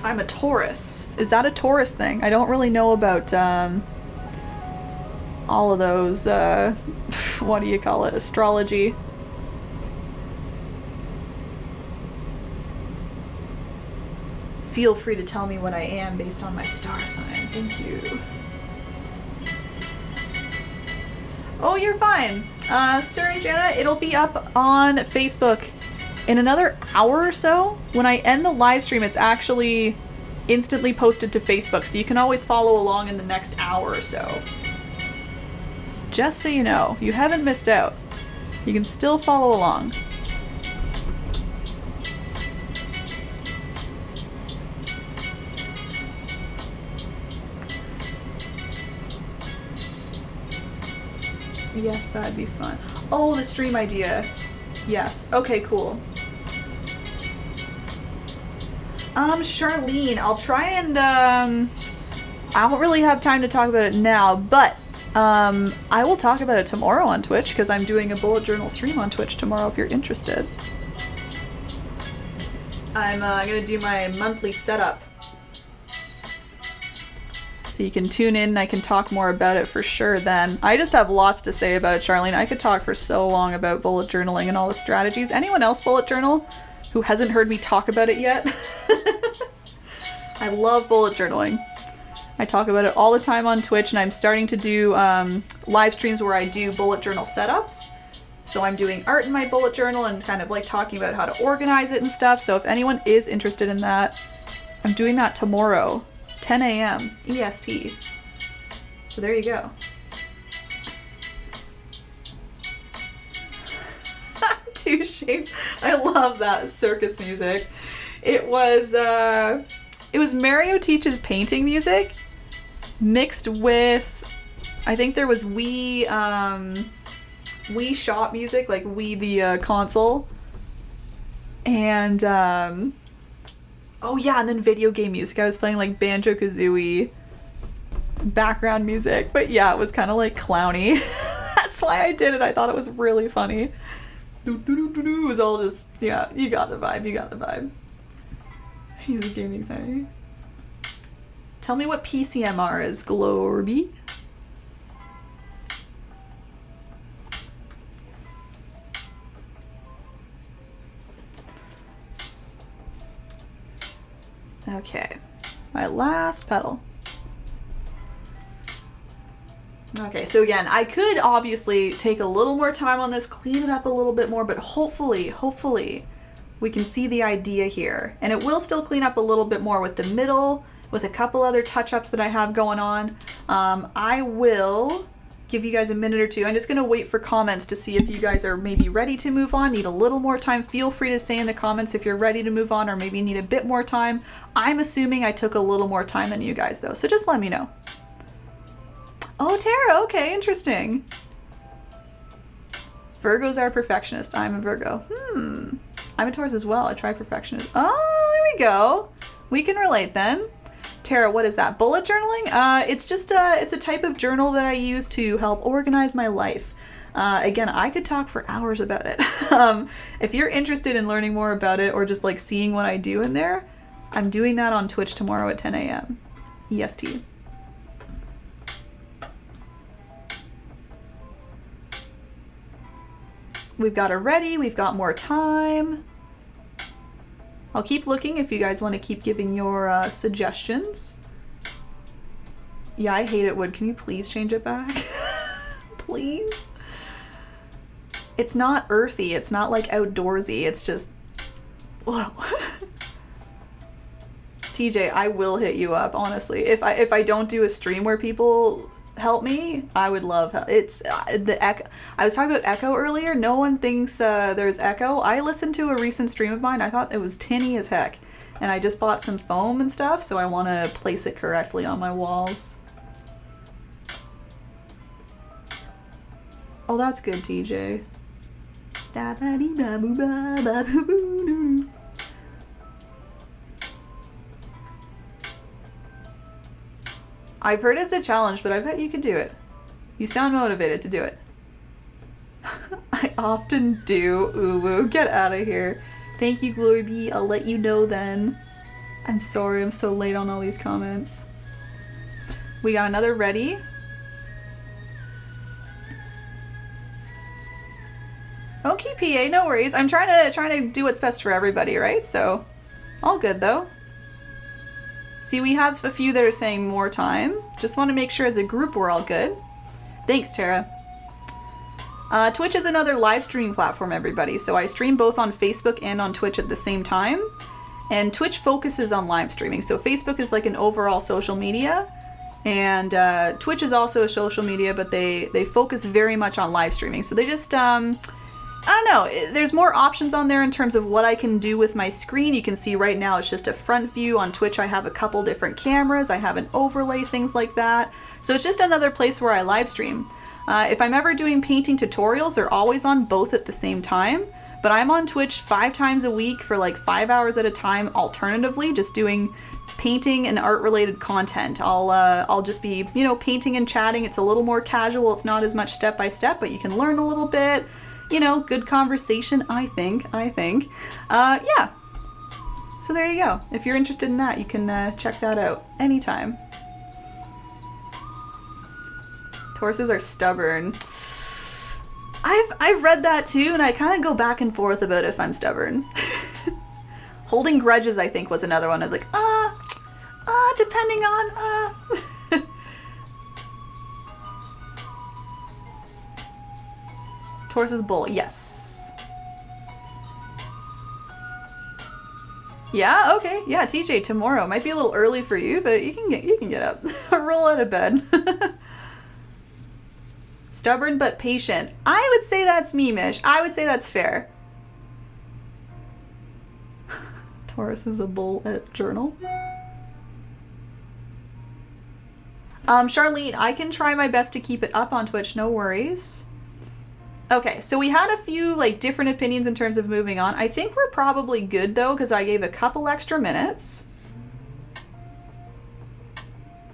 I'm a Taurus. Is that a Taurus thing? I don't really know about all of those, what do you call it, astrology. Feel free to tell me what I am based on my star sign. Thank you. Oh, you're fine. Sir and Jana, it'll be up on Facebook in another hour or so. When I end the live stream, it's actually instantly posted to Facebook, so you can always follow along in the next hour or so. Just so you know, you haven't missed out. You can still follow along. Yes, that'd be fun. Oh, the stream idea. Yes. Okay, cool. Charlene, I'll try and, I don't really have time to talk about it now, but I will talk about it tomorrow on Twitch because I'm doing a bullet journal stream on Twitch tomorrow if you're interested. I'm gonna do my monthly setup. So you can tune in and I can talk more about it for sure then. I just have lots to say about it, Charlene. I could talk for so long about bullet journaling and all the strategies. Anyone else bullet journal who hasn't heard me talk about it yet? I love bullet journaling. I talk about it all the time on Twitch, and I'm starting to do live streams where I do bullet journal setups. So I'm doing art in my bullet journal and kind of like talking about how to organize it and stuff. So if anyone is interested in that, I'm doing that tomorrow, 10 a.m. EST. So there you go. Two Shades. I love that circus music. It was Mario Teaches painting music mixed with, I think there was Wii Shop music, like Wii the console, and oh yeah, and then video game music. I was playing like Banjo-Kazooie background music, but yeah, it was kind of like clowny. That's why I did it. I thought it was really funny. It was all just, yeah, you got the vibe. He's a gaming sorry. Tell me what PCMR is, Glorby. Okay, my last petal. Okay, so again, I could obviously take a little more time on this, clean it up a little bit more, but hopefully, we can see the idea here. And it will still clean up a little bit more with the middle, with a couple other touch-ups that I have going on. I will give you guys a minute or two. I'm just gonna wait for comments to see if you guys are maybe ready to move on, need a little more time. Feel free to say in the comments if you're ready to move on or maybe need a bit more time. I'm assuming I took a little more time than you guys though, so just let me know. Oh, Tara, okay, interesting. Virgos are perfectionist. I'm a Virgo. I'm a Taurus as well. I try perfectionist. Oh, there we go. We can relate then. Tara, what is that? Bullet journaling? It's just it's a type of journal that I use to help organize my life. Again, I could talk for hours about it. If you're interested in learning more about it or just like seeing what I do in there, I'm doing that on Twitch tomorrow at 10 a.m. EST. We've got it ready, we've got more time. I'll keep looking if you guys want to keep giving your suggestions. Yeah, I hate it, Wood. Can you please change it back? Please? It's not earthy, it's not like outdoorsy, it's just... Whoa. TJ, I will hit you up, honestly. If I don't do a stream where people help me, I would love help. It's the echo. I was talking about echo earlier. No one thinks there's echo. I listened to a recent stream of mine. I thought it was tinny as heck, and I just bought some foam and stuff, so I want to place it correctly on my walls. Oh, that's good, TJ. I've heard it's a challenge, but I bet you could do it. You sound motivated to do it. I often do. Ooh, woo. Get out of here. Thank you, Glory Be. I'll let you know then. I'm sorry, I'm so late on all these comments. We got another ready. Okay, PA, no worries. I'm trying to do what's best for everybody, right? So, all good though. See, we have a few that are saying more time. Just want to make sure as a group we're all good. Thanks, Tara. Twitch is another live streaming platform, everybody. So I stream both on Facebook and on Twitch at the same time. And Twitch focuses on live streaming. So Facebook is like an overall social media. And Twitch is also a social media, but they focus very much on live streaming. So they just... I don't know, there's more options on there in terms of what I can do with my screen. You can see right now it's just a front view. On Twitch I have a couple different cameras, I have an overlay, things like that. So it's just another place where I live stream. If I'm ever doing painting tutorials, they're always on both at the same time. But I'm on Twitch 5 times a week for like 5 hours at a time alternatively, just doing painting and art related content. I'll just be, you know, painting and chatting. It's a little more casual. It's not as much step by step, but you can learn a little bit. You know, good conversation, I think. Yeah. So there you go. If you're interested in that, you can check that out anytime. Tauruses are stubborn. I've read that too, and I kind of go back and forth about if I'm stubborn. Holding grudges, I think, was another one. I was like, depending on, Taurus is bull, yes. Yeah, okay, yeah, TJ, tomorrow. Might be a little early for you, but you can get up. Roll out of bed. Stubborn but patient. I would say that's me, Mish. I would say that's fair. Taurus is a bull at journal. Charlene, I can try my best to keep it up on Twitch, no worries. Okay, so we had a few like different opinions in terms of moving on. I think we're probably good though, because I gave a couple extra minutes.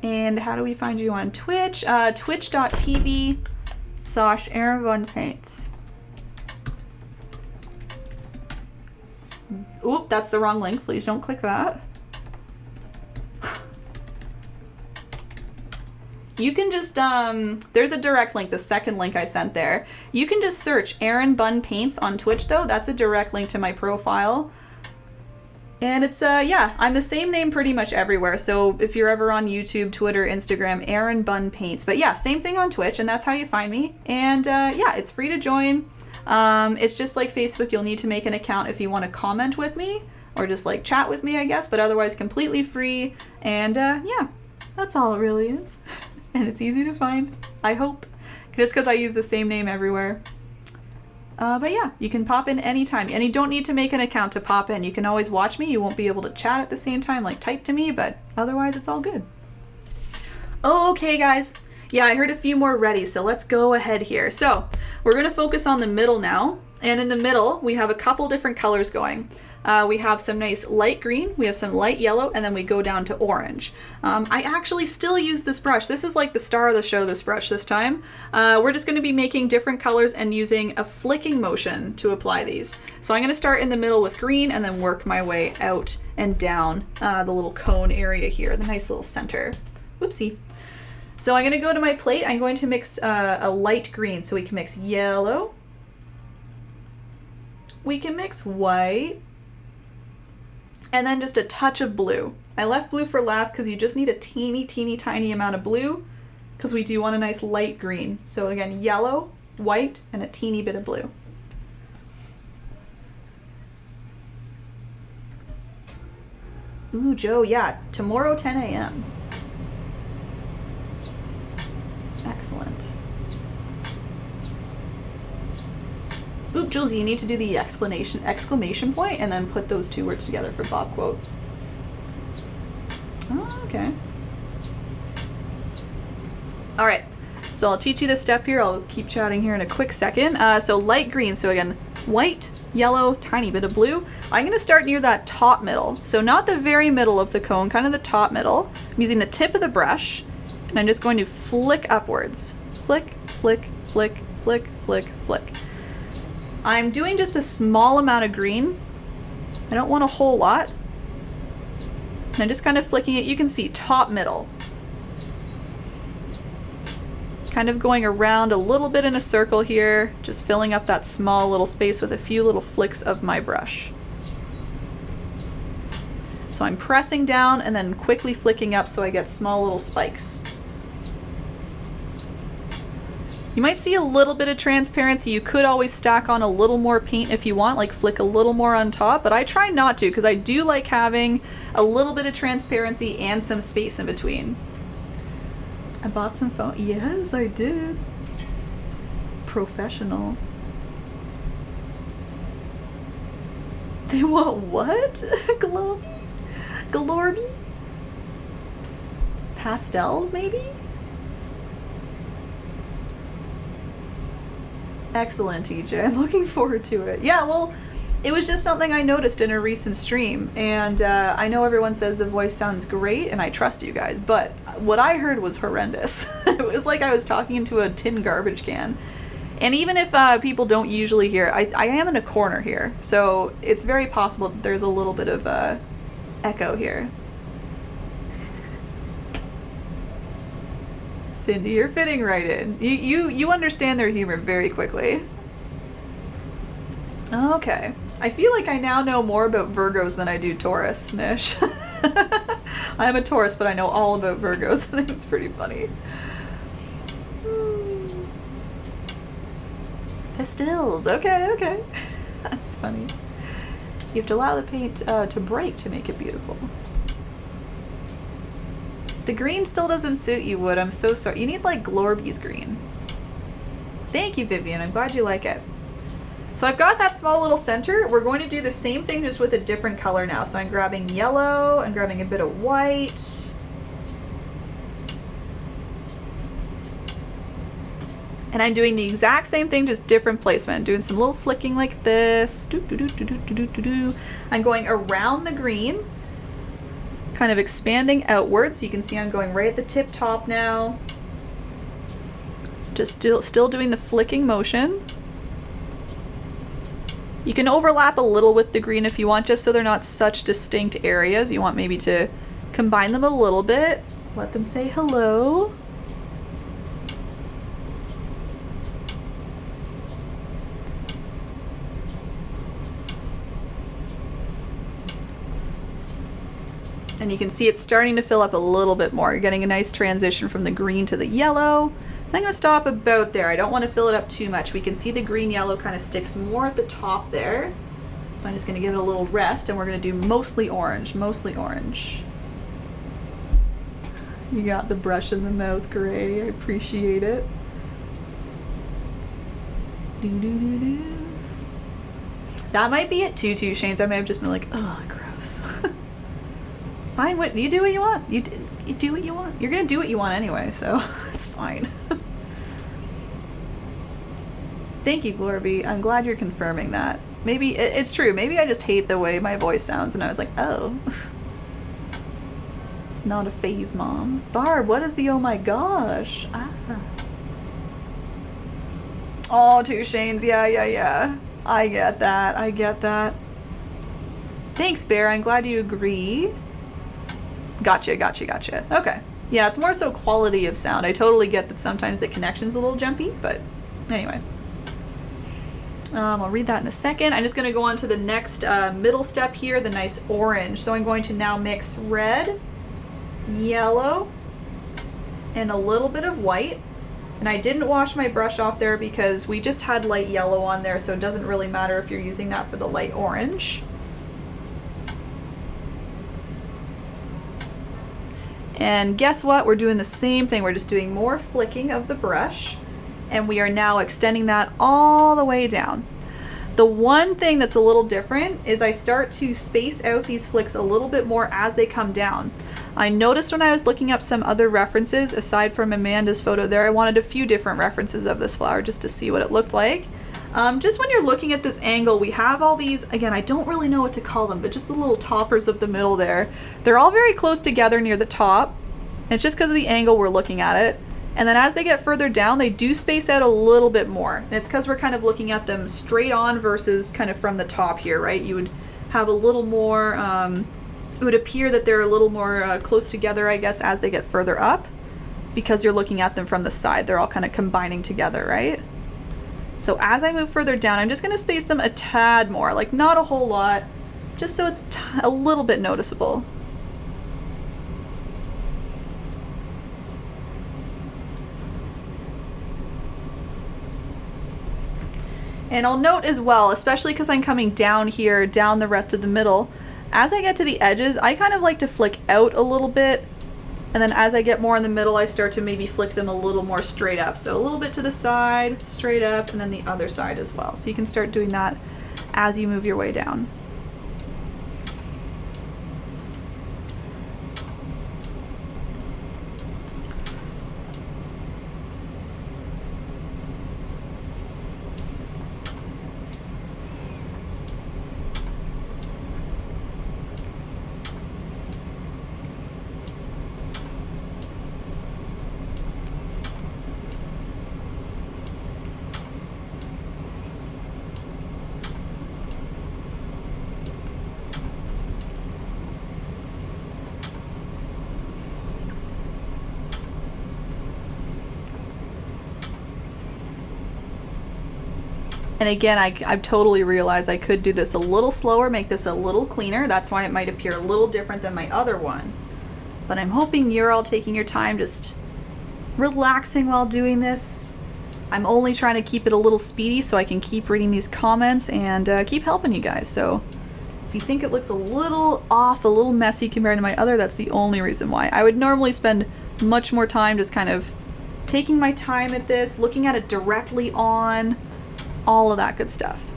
And how do we find you on Twitch? Twitch.tv/erinbunpaints. Oop, that's the wrong link. Please don't click that. You can just, there's a direct link, the second link I sent there. You can just search Erin Bun Paints on Twitch though. That's a direct link to my profile. And it's, yeah, I'm the same name pretty much everywhere. So if you're ever on YouTube, Twitter, Instagram, Erin Bun Paints. But yeah, same thing on Twitch, and that's how you find me. And yeah, it's free to join. It's just like Facebook. You'll need to make an account if you want to comment with me or just like chat with me, I guess. But otherwise, completely free. And yeah, that's all it really is. And it's easy to find, I hope, just because I use the same name everywhere. But yeah, you can pop in anytime. And you don't need to make an account to pop in. You can always watch me. You won't be able to chat at the same time, like type to me, but otherwise it's all good. Oh, okay, guys. Yeah, I heard a few more ready, so let's go ahead here. So we're going to focus on the middle now. And in the middle, we have a couple different colors going. We have some nice light green, we have some light yellow, and then we go down to orange. I actually still use this brush. This is like the star of the show, this brush this time. We're just going to be making different colors and using a flicking motion to apply these. So I'm going to start in the middle with green and then work my way out and down the little cone area here, the nice little center. Whoopsie. So I'm going to go to my plate. I'm going to mix a light green, so we can mix yellow. We can mix white. And then just a touch of blue. I left blue for last because you just need a teeny, teeny, tiny amount of blue because we do want a nice light green. So again, yellow, white, and a teeny bit of blue. Ooh, Joe, yeah, tomorrow 10 a.m. Excellent. Oop, Julesy, you need to do the exclamation point and then put those two words together for Bob quote. Oh, okay. All right, so I'll teach you this step here. I'll keep chatting here in a quick second. So light green, so again, white, yellow, tiny bit of blue. I'm gonna start near that top middle. So not the very middle of the cone, kind of the top middle. I'm using the tip of the brush, and I'm just going to flick upwards. Flick, flick, flick, flick, flick, flick. I'm doing just a small amount of green. I don't want a whole lot. And I'm just kind of flicking it. You can see top middle. Kind of going around a little bit in a circle here, just filling up that small little space with a few little flicks of my brush. So I'm pressing down and then quickly flicking up so I get small little spikes. You might see a little bit of transparency. You could always stack on a little more paint if you want, like flick a little more on top, but I try not to because I do like having a little bit of transparency and some space in between. I bought some foam. Yes, I did. Professional. They want what? Globby? Glorby? Pastels, maybe? Excellent, TJ. I'm looking forward to it. Yeah, well, It was just something I noticed in a recent stream, and I know everyone says the voice sounds great, and I trust you guys, but what I heard was horrendous. It was like I was talking into a tin garbage can. And even if people don't usually hear, I am in a corner here, so it's very possible that there's a little bit of echo here. Cindy, you're fitting right in. You understand their humor very quickly. Okay. I feel like I now know more about Virgos than I do Taurus, Mish. I'm a Taurus, but I know all about Virgos. I think it's pretty funny. Pastels. Okay. That's funny. You have to allow the paint to break to make it beautiful. The green still doesn't suit you, Wood. I'm so sorry. You need like Glorby's green. Thank you, Vivian. I'm glad you like it. So I've got that small little center. We're going to do the same thing just with a different color now. So I'm grabbing yellow, I'm grabbing a bit of white. And I'm doing the exact same thing, just different placement. I'm doing some little flicking like this. I'm going around the green, kind of expanding outwards. So you can see I'm going right at the tip top now. Just still doing the flicking motion. You can overlap a little with the green if you want, just so they're not such distinct areas. You want maybe to combine them a little bit. Let them say hello. And you can see it's starting to fill up a little bit more. You're getting a nice transition from the green to the yellow. I'm going to stop about there. I don't want to fill it up too much. We can see the green-yellow kind of sticks more at the top there. So I'm just going to give it a little rest, and we're going to do mostly orange, mostly orange. You got the brush in the mouth, Gray. I appreciate it. That might be it too, Shanes. I may have just been like, oh, gross. Fine, you do what you want. You do what you want. You're gonna do what you want anyway, so it's fine. Thank you, Glorby. I'm glad you're confirming that. Maybe it's true. Maybe I just hate the way my voice sounds, and I was like, oh. It's not a phase, Mom. Barb, what is the oh my gosh? Ah. Oh, two Shanes. Yeah. I get that. Thanks, Bear. I'm glad you agree. Gotcha. Okay. Yeah, it's more so quality of sound. I totally get that sometimes the connection's a little jumpy, but anyway. I'll read that in a second. I'm just going to go on to the next middle step here, the nice orange. So I'm going to now mix red, yellow, and a little bit of white. And I didn't wash my brush off there because we just had light yellow on there, so it doesn't really matter if you're using that for the light orange. And guess what? We're doing the same thing. We're just doing more flicking of the brush, and we are now extending that all the way down. The one thing that's a little different is I start to space out these flicks a little bit more as they come down. I noticed when I was looking up some other references, aside from Amanda's photo there, I wanted a few different references of this flower just to see what it looked like. Just when you're looking at this angle, we have all these, again, I don't really know what to call them, but just the little toppers of the middle there. They're all very close together near the top. And it's just because of the angle we're looking at it. And then as they get further down, they do space out a little bit more. And it's because we're kind of looking at them straight on versus kind of from the top here, right? You would have a little more, it would appear that they're a little more close together, I guess, as they get further up. Because you're looking at them from the side. They're all kind of combining together, right? So as I move further down, I'm just going to space them a tad more, like not a whole lot, just so it's a little bit noticeable. And I'll note as well, especially because I'm coming down here, down the rest of the middle, as I get to the edges, I kind of like to flick out a little bit. And then as I get more in the middle, I start to maybe flick them a little more straight up. So a little bit to the side, straight up, and then the other side as well. So you can start doing that as you move your way down. And again, I've totally realized I could do this a little slower, make this a little cleaner. That's why it might appear a little different than my other one. But I'm hoping you're all taking your time, just relaxing while doing this. I'm only trying to keep it a little speedy so I can keep reading these comments and keep helping you guys. So if you think it looks a little off, a little messy compared to my other, that's the only reason why. I would normally spend much more time just kind of taking my time at this, looking at it directly on, all of that good stuff.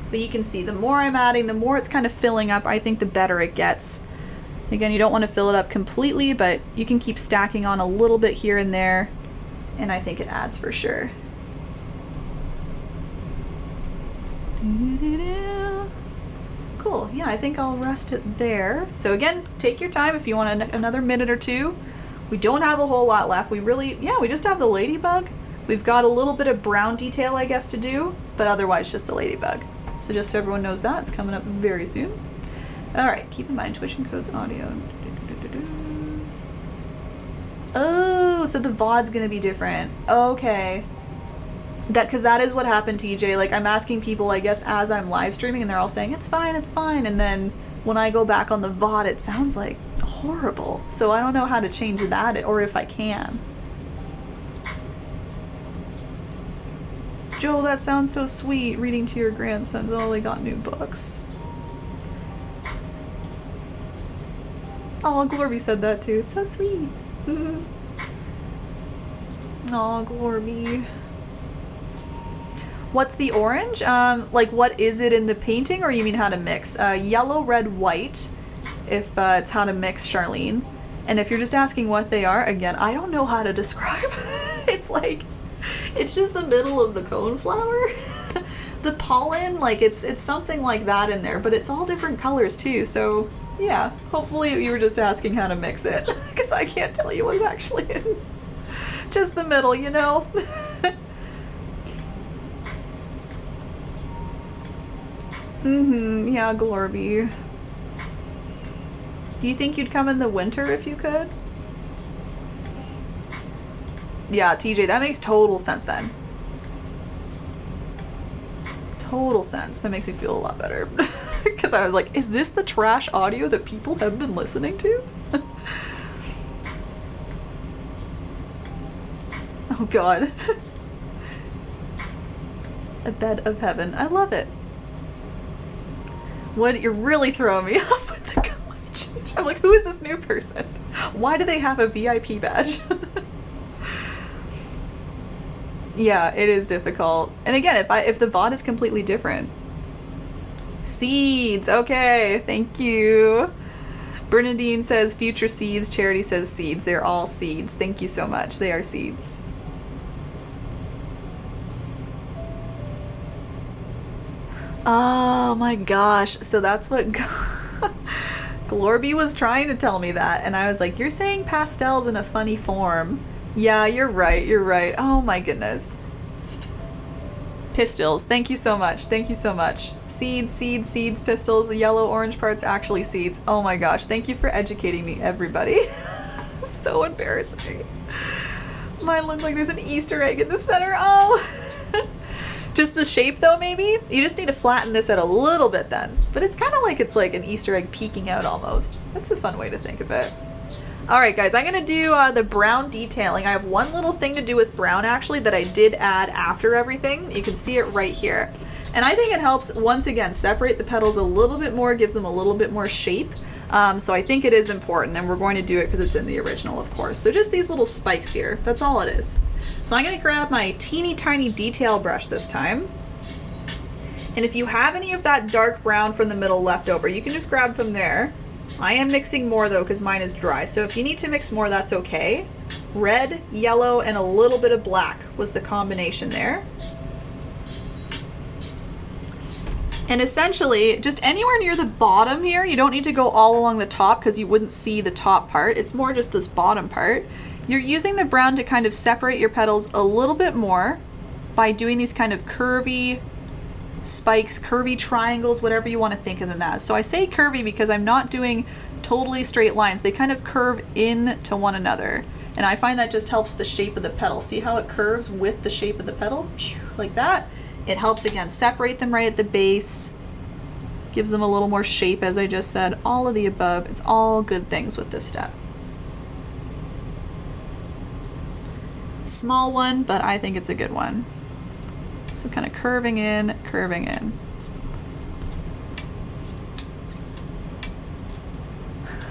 But you can see the more I'm adding, the more it's kind of filling up. I think the better it gets. Again, you don't want to fill it up completely, but you can keep stacking on a little bit here and there, and I think it adds for sure. Cool. Yeah, I think I'll rest it there. So again, take your time if you want another minute or two. We don't have a whole lot left. We just have the ladybug. We've got a little bit of brown detail, I guess, to do, but otherwise just the ladybug. So just so everyone knows that, it's coming up very soon. All right, keep in mind, Twitch encodes audio. Oh, so the VOD's gonna be different. Okay. Because that is what happened, TJ. Like, I'm asking people, I guess, as I'm live streaming, and they're all saying, it's fine, it's fine. And then when I go back on the VOD, it sounds like horrible. So I don't know how to change that, or if I can. Joe, that sounds so sweet, reading to your grandsons. Oh, they got new books. Oh, Glorby said that too. It's so sweet. Oh, Glorby. What's the orange? Like, what is it in the painting, or you mean how to mix? Yellow, red, white, if it's how to mix, Charlene. And if you're just asking what they are, again, I don't know how to describe. It's like, it's just the middle of the coneflower. The pollen, like, it's something like that in there, but it's all different colors too, so yeah. Hopefully you were just asking how to mix it, because I can't tell you what it actually is. Just the middle, you know? Yeah, Glorby. Do you think you'd come in the winter if you could? Yeah, TJ, that makes total sense then. Total sense. That makes me feel a lot better. Because I was like, is this the trash audio that people have been listening to? Oh god. A bed of heaven. I love it. What? You're really throwing me off with the color change. I'm like, who is this new person? Why do they have a VIP badge? Yeah, it is difficult. And again, if the VOD is completely different. Seeds. Okay, thank you. Bernadine says future seeds. Charity says seeds. They're all seeds. Thank you so much. They are seeds. Oh my gosh. So that's what Glorby was trying to tell me that. And I was like, you're saying pastels in a funny form. Yeah, you're right. You're right. Oh my goodness. Pistils. Thank you so much. Thank you so much. Seeds, seeds, seeds, pistils. The yellow, orange part's actually seeds. Oh my gosh. Thank you for educating me, everybody. So embarrassing. Mine look like there's an Easter egg in the center. Oh. Just the shape though, maybe? You just need to flatten this out a little bit then. But it's kind of like it's like an Easter egg peeking out almost. That's a fun way to think of it. Alright guys, I'm going to do the brown detailing. I have one little thing to do with brown actually that I did add after everything. You can see it right here. And I think it helps, once again, separate the petals a little bit more, gives them a little bit more shape. So I think it is important, and we're going to do it because it's in the original, of course. So just these little spikes here, that's all it is. So I'm going to grab my teeny tiny detail brush this time. And if you have any of that dark brown from the middle left over, you can just grab from there. I am mixing more though because mine is dry, so if you need to mix more, that's okay. Red, yellow, and a little bit of black was the combination there. And essentially, just anywhere near the bottom here, you don't need to go all along the top because you wouldn't see the top part. It's more just this bottom part. You're using the brown to kind of separate your petals a little bit more by doing these kind of curvy spikes, curvy triangles, whatever you want to think of them as. So I say curvy because I'm not doing totally straight lines. They kind of curve in to one another. And I find that just helps the shape of the petal. See how it curves with the shape of the petal? Like that. It helps, again, separate them right at the base. Gives them a little more shape, as I just said. All of the above. It's all good things with this step. Small one, but I think it's a good one. So kind of curving in, curving in.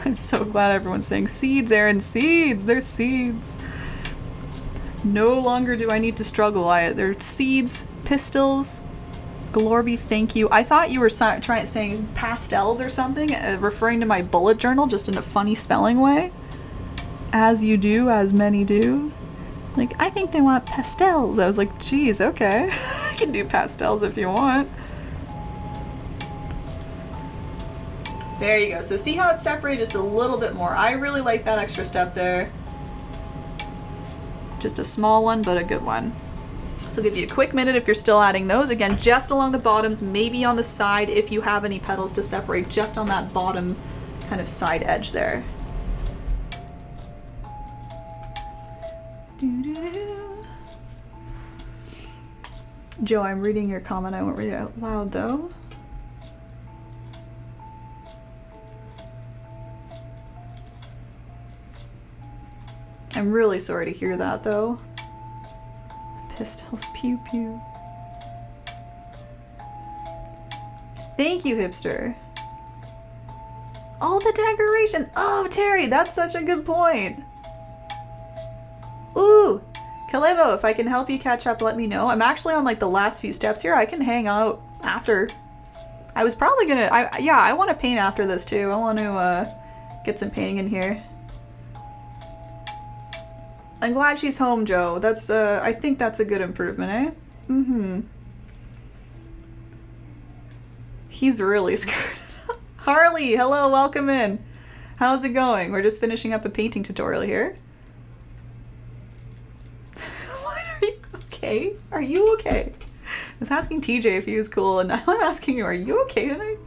I'm so glad everyone's saying seeds, Erin, seeds. They're seeds. No longer do I need to struggle. They're seeds, pistils. Glorby, thank you. I thought you were saying pastels or something, referring to my bullet journal just in a funny spelling way. As you do, as many do. Like, I think they want pastels. I was like, geez, okay. I can do pastels if you want. There you go. So see how it's separated just a little bit more. I really like that extra step there. Just a small one, but a good one. So give you a quick minute if you're still adding those. Again, just along the bottoms, maybe on the side if you have any petals to separate, just on that bottom kind of side edge there. Joe, I'm reading your comment. I won't read it out loud though. I'm really sorry to hear that though. Pistils, pew pew. Thank you, hipster. All the decoration. Oh, Terry, that's such a good point. Ooh, Kalebo, if I can help you catch up, let me know. I'm actually on like the last few steps here. I can hang out after. I was probably gonna, I want to paint after this too. I want to get some painting in here. I'm glad she's home, Joe. That's, I think that's a good improvement, eh? Mm-hmm. He's really scared. Harley, hello, welcome in. How's it going? We're just finishing up a painting tutorial here. What, are you okay? Are you okay? I was asking TJ if he was cool, and now I'm asking you, are you okay tonight?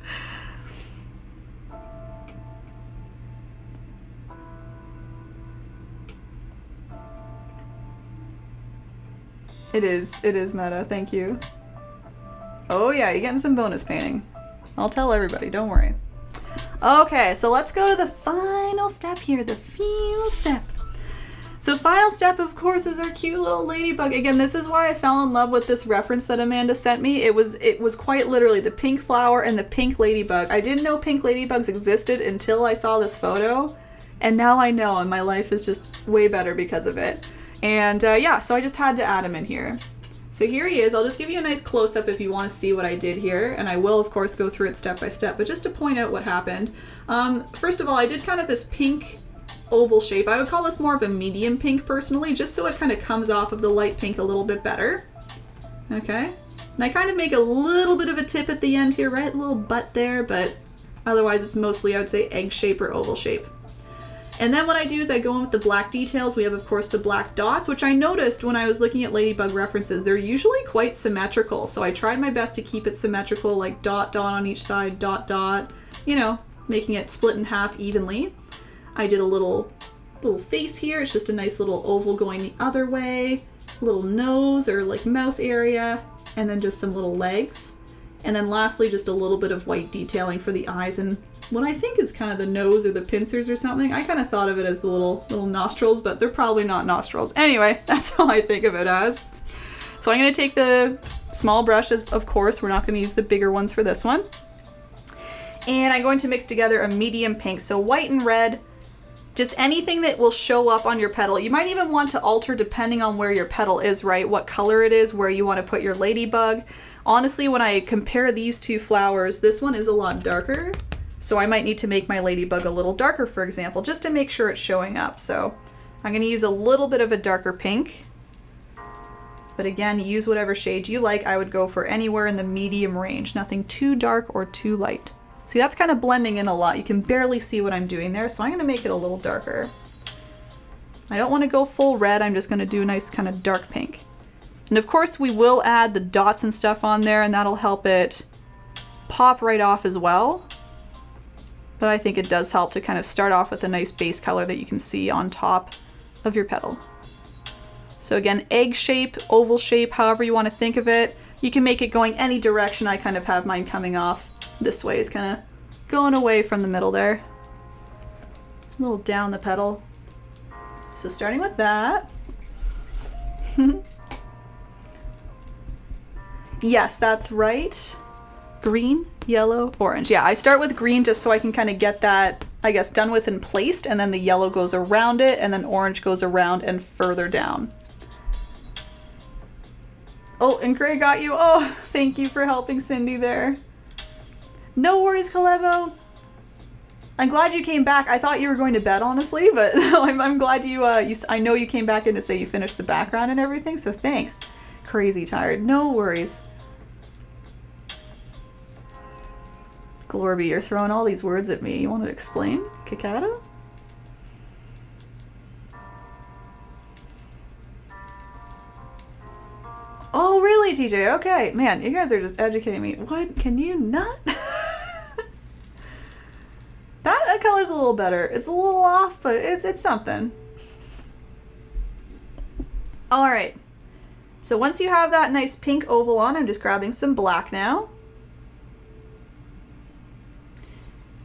It is meta, thank you. Oh yeah, you're getting some bonus painting. I'll tell everybody, don't worry. Okay, so let's go to the final step here, the final step. So final step, of course, is our cute little ladybug. Again, this is why I fell in love with this reference that Amanda sent me. It was quite literally the pink flower and the pink ladybug. I didn't know pink ladybugs existed until I saw this photo, and now I know, and my life is just way better because of it. And yeah, so I just had to add him in here. So here he is. I'll just give you a nice close-up if you want to see what I did here, and I will, of course, go through it step by step, but just to point out what happened. First of all, I did kind of this pink oval shape. I would call this more of a medium pink, personally, just so it kind of comes off of the light pink a little bit better. Okay? And I kind of make a little bit of a tip at the end here, right? A little butt there, but otherwise it's mostly, I would say, egg shape or oval shape. And then what I do is I go in with the black details. We have, of course, the black dots, which I noticed when I was looking at ladybug references. They're usually quite symmetrical, so I tried my best to keep it symmetrical, like dot, dot on each side, dot, dot, you know, making it split in half evenly. I did a little face here. It's just a nice little oval going the other way, little nose or like mouth area, and then just some little legs. And then lastly, just a little bit of white detailing for the eyes and what I think is kind of the nose or the pincers or something. I kind of thought of it as the little nostrils, but they're probably not nostrils. Anyway, that's how I think of it as. So I'm going to take the small brushes, of course. We're not going to use the bigger ones for this one. And I'm going to mix together a medium pink. So white and red, just anything that will show up on your petal. You might even want to alter depending on where your petal is, right? What color it is, where you want to put your ladybug. Honestly, when I compare these two flowers, this one is a lot darker. So I might need to make my ladybug a little darker, for example, just to make sure it's showing up. So I'm going to use a little bit of a darker pink. But again, use whatever shade you like. I would go for anywhere in the medium range. Nothing too dark or too light. See, that's kind of blending in a lot. You can barely see what I'm doing there, so I'm going to make it a little darker. I don't want to go full red. I'm just going to do a nice kind of dark pink. And of course, we will add the dots and stuff on there, and that'll help it pop right off as well. But I think it does help to kind of start off with a nice base color that you can see on top of your petal. So again, egg shape, oval shape, however you want to think of it. You can make it going any direction. I kind of have mine coming off this way, is kind of going away from the middle there. A little down the petal. So starting with that. Yes, that's right. Green, yellow, orange. Yeah, I start with green just so I can kind of get that, I guess, done with and placed, and then the yellow goes around it, and then orange goes around and further down. Oh, and Gray got you. Oh, thank you for helping Cindy there. No worries, Kalevo. I'm glad you came back. I thought you were going to bed, honestly, but I'm glad you, I know you came back in to say you finished the background and everything, so thanks. Crazy tired. No worries. Glorby, you're throwing all these words at me. You want to explain? Cicada? Oh, really, TJ? Okay. Man, you guys are just educating me. What? Can you not? That color's a little better. It's a little off, but it's something. All right. So once you have that nice pink oval on, I'm just grabbing some black now.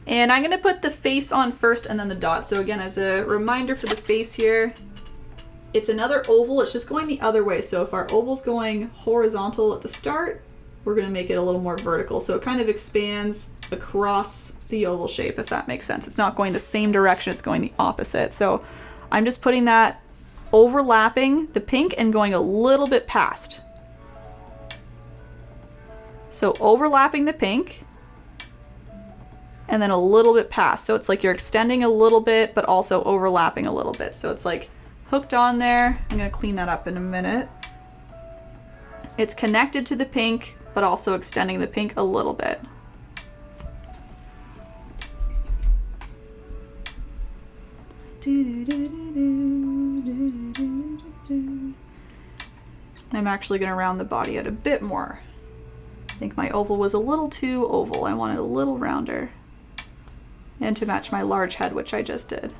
And I'm going to put the face on first and then the dot. So again, as a reminder for the face here, it's another oval. It's just going the other way. So if our oval's going horizontal at the start, we're going to make it a little more vertical. So it kind of expands across the oval shape, if that makes sense. It's not going the same direction, it's going the opposite. So I'm just putting that overlapping the pink and going a little bit past. So overlapping the pink and then a little bit past. So it's like you're extending a little bit, but also overlapping a little bit. So it's like hooked on there. I'm going to clean that up in a minute. It's connected to the pink, but also extending the pink a little bit. I'm actually going to round the body out a bit more. I think my oval was a little too oval. I want it a little rounder. And to match my large head, which I just did.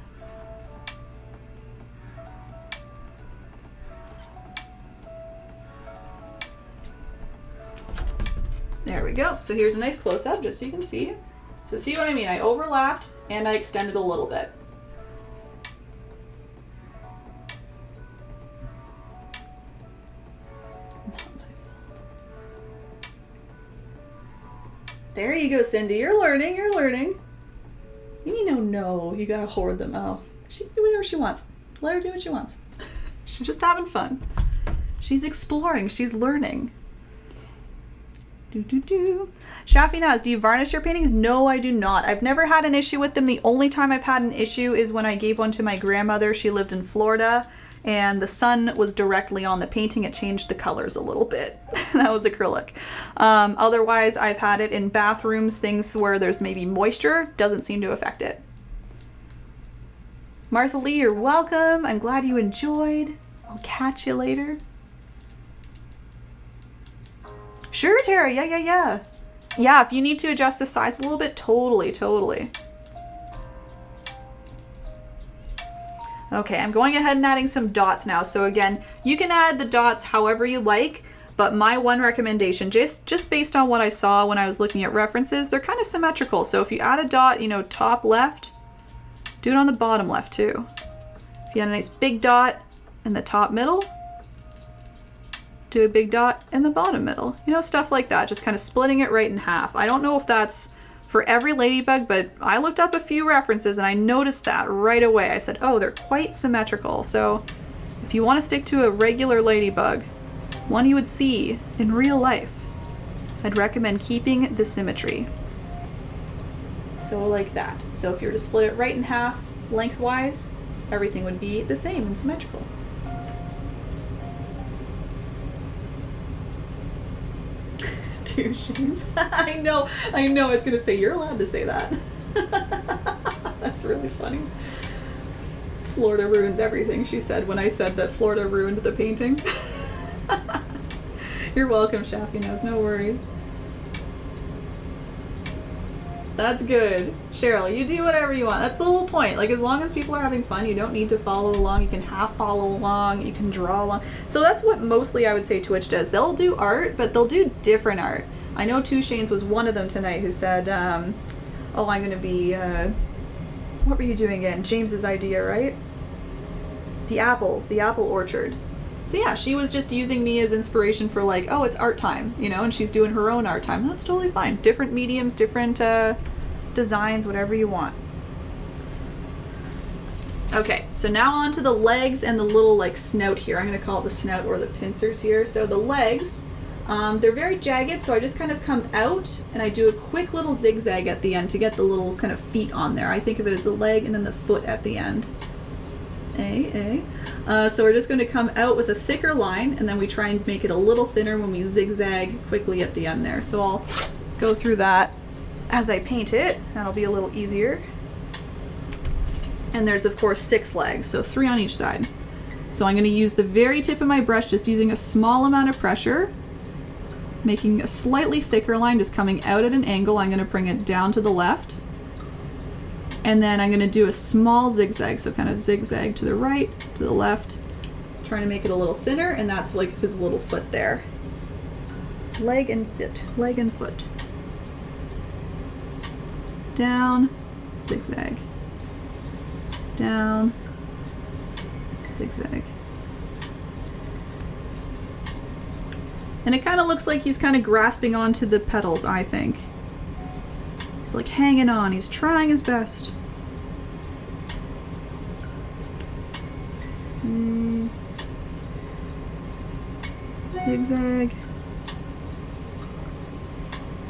There we go. So here's a nice close-up, just so you can see. So see what I mean? I overlapped and I extended a little bit. There you go, Cindy. You're learning. You're learning. You know, you gotta hoard them. Oh, she can do whatever she wants. Let her do what she wants. She's just having fun. She's exploring. She's learning. Shafi Naz, do you varnish your paintings? No, I do not. I've never had an issue with them. The only time I've had an issue is when I gave one to my grandmother. She lived in Florida, and the sun was directly on the painting. It changed the colors a little bit. That was acrylic. Otherwise, I've had it in bathrooms, things where there's maybe moisture. Doesn't seem to affect it. Martha Lee, you're welcome. I'm glad you enjoyed. I'll catch you later. Sure, Tara. Yeah. Yeah, if you need to adjust the size a little bit, totally. Okay, I'm going ahead and adding some dots now. So again, you can add the dots however you like, but my one recommendation, just based on what I saw when I was looking at references, they're kind of symmetrical. So if you add a dot, top left, do it on the bottom left too. If you had a nice big dot in the top middle, do a big dot in the bottom middle. Stuff like that, just kind of splitting it right in half. I don't know if that's for every ladybug, but I looked up a few references and I noticed that right away. I said, oh, they're quite symmetrical. So if you want to stick to a regular ladybug, one you would see in real life, I'd recommend keeping the symmetry. So like that. So if you were to split it right in half lengthwise, everything would be the same and symmetrical. Two sheets. I know it's gonna say you're allowed to say that. That's really funny. Florida ruins everything, she said when I said that Florida ruined the painting. You're welcome, Shafinaz, no worries. That's good. Cheryl, you do whatever you want. That's the whole point. Like, as long as people are having fun, you don't need to follow along. You can half follow along. You can draw along. So that's what mostly I would say Twitch does. They'll do art, but they'll do different art. I know Two Shanes was one of them tonight who said, oh, I'm going to be, what were you doing again? James's idea, right? The apples, the apple orchard. So yeah, she was just using me as inspiration for like, oh, it's art time, you know, and she's doing her own art time. That's totally fine. Different mediums, different designs, whatever you want. Okay, so now on to the legs and the little like snout here. I'm going to call it the snout or the pincers here. So the legs, they're very jagged, so I just kind of come out and I do a quick little zigzag at the end to get the little kind of feet on there. I think of it as the leg and then the foot at the end. So we're just going to come out with a thicker line, and then we try and make it a little thinner when we zigzag quickly at the end there. So I'll go through that as I paint it. That'll be a little easier. And there's of course 6 legs, so 3 on each side. So I'm going to use the very tip of my brush, just using a small amount of pressure, making a slightly thicker line, just coming out at an angle. I'm going to bring it down to the left. And then I'm going to do a small zigzag, so kind of zigzag to the right, to the left, trying to make it a little thinner, and that's like his little foot there. Leg and foot, leg and foot. Down, zigzag. Down, zigzag. And it kind of looks like he's kind of grasping onto the petals, I think. He's like hanging on, he's trying his best. Zigzag.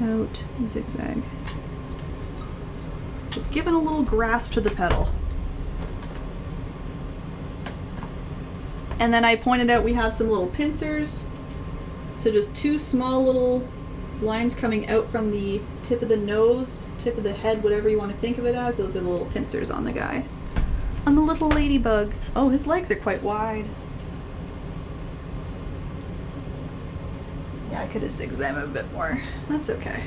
Out, zigzag. Just giving a little grasp to the petal. And then I pointed out we have some little pincers. So just 2 small little lines coming out from the tip of the nose, tip of the head, whatever you want to think of it as. Those are the little pincers on the guy. On the little ladybug. Oh, his legs are quite wide. Yeah, I could have zigzagged him a bit more. That's okay.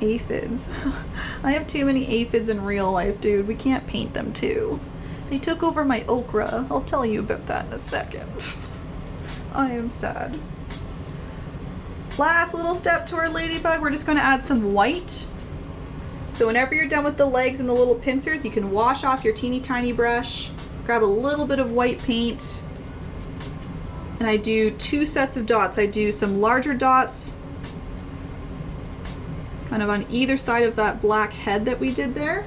Aphids. I have too many aphids in real life, dude. We can't paint them too. They took over my okra. I'll tell you about that in a second. I am sad. Last little step to our ladybug, we're just going to add some white. So whenever you're done with the legs and the little pincers, you can wash off your teeny tiny brush, grab a little bit of white paint, and I do 2 sets of dots. I do some larger dots kind of on either side of that black head that we did there.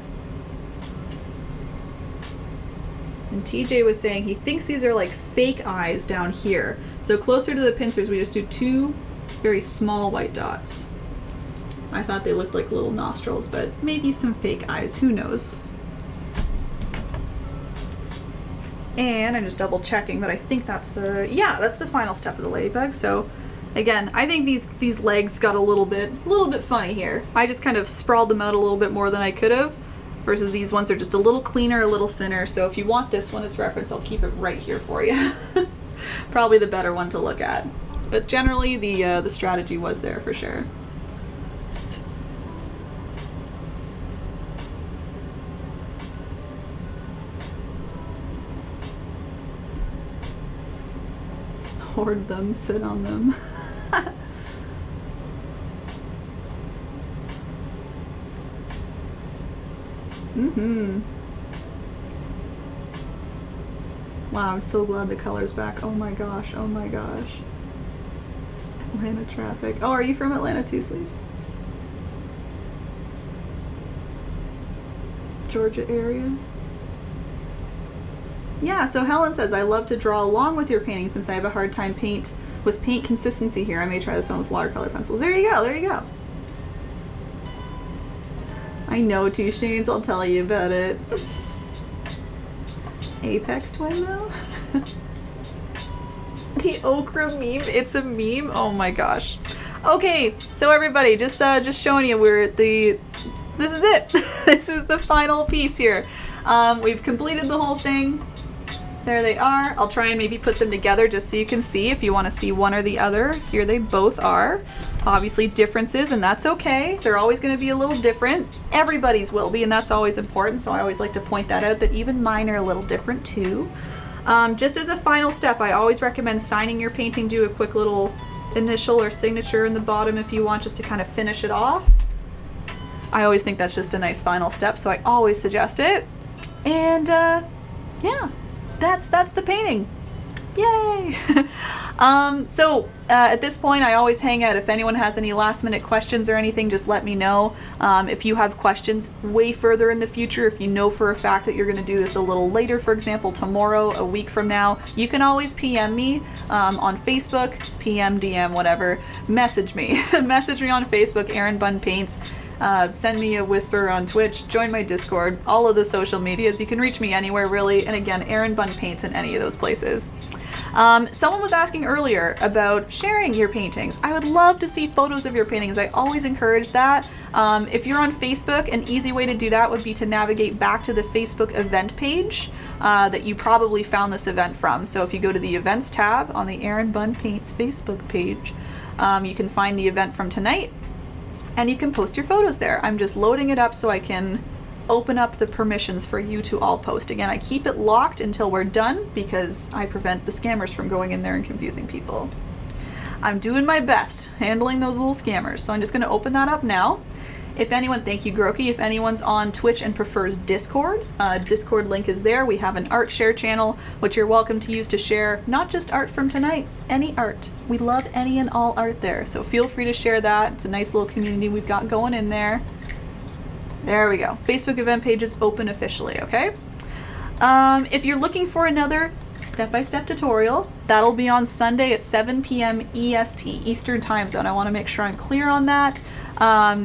And TJ was saying he thinks these are like fake eyes down here. So closer to the pincers, we just do 2 very small white dots. I thought they looked like little nostrils, but maybe some fake eyes, who knows. And I'm just double checking, but I think that's that's the final step of the ladybug. So again, I think these legs got a little bit funny here. I just kind of sprawled them out a little bit more than I could have. Versus these ones are just a little cleaner, a little thinner. So if you want this one as reference, I'll keep it right here for you. Probably the better one to look at. But generally, the strategy was there for sure. Hoard them, sit on them. Wow, I'm so glad the color's back. Oh my gosh, oh my gosh. Atlanta traffic. Oh, are you from Atlanta too, Sleeps? Georgia area? Yeah, so Helen says, I love to draw along with your painting since I have a hard time with paint consistency here. I may try this one with watercolor pencils. There you go, there you go. I know Two Shades, I'll tell you about it. Apex Twin though? The okra meme, it's a meme? Oh my gosh. Okay, so everybody, just showing you this is it. This is the final piece here. We've completed the whole thing. There they are. I'll try and maybe put them together just so you can see if you want to see one or the other. Here they both are. Obviously differences, and that's okay. They're always going to be a little different. Everybody's will be, and that's always important. So I always like to point that out, that even mine are a little different too. Just as a final step, I always recommend signing your painting. Do a quick little initial or signature in the bottom if you want, just to kind of finish it off. I always think that's just a nice final step, so I always suggest it. And yeah, that's the painting. Yay! At this point, I always hang out. If anyone has any last minute questions or anything, just let me know. If you have questions way further in the future, if you know for a fact that you're going to do this a little later, for example, tomorrow, a week from now, you can always PM me on Facebook, PM, DM, whatever. Message me. Message me on Facebook, erinbunpaints. Send me a whisper on Twitch, join my Discord, all of the social medias. You can reach me anywhere, really. And again, erinbunpaints in any of those places. Someone was asking earlier about sharing your paintings. I would love to see photos of your paintings. I always encourage that. If you're on Facebook, an easy way to do that would be to navigate back to the Facebook event page that you probably found this event from. So if you go to the events tab on the Erin Bun Paints Facebook page, you can find the event from tonight. And you can post your photos there. I'm just loading it up so I can open up the permissions for you to all post. Again, I keep it locked until we're done because I prevent the scammers from going in there and confusing people. I'm doing my best handling those little scammers. So I'm just going to open that up now. If anyone, thank you, Groki. If anyone's on Twitch and prefers Discord, Discord link is there. We have an art share channel, which you're welcome to use to share not just art from tonight, any art. We love any and all art there. So feel free to share that. It's a nice little community we've got going in there. There we go. Facebook event page is open officially, okay? If you're looking for another step-by-step tutorial, that'll be on Sunday at 7 p.m. EST, Eastern Time Zone. I want to make sure I'm clear on that.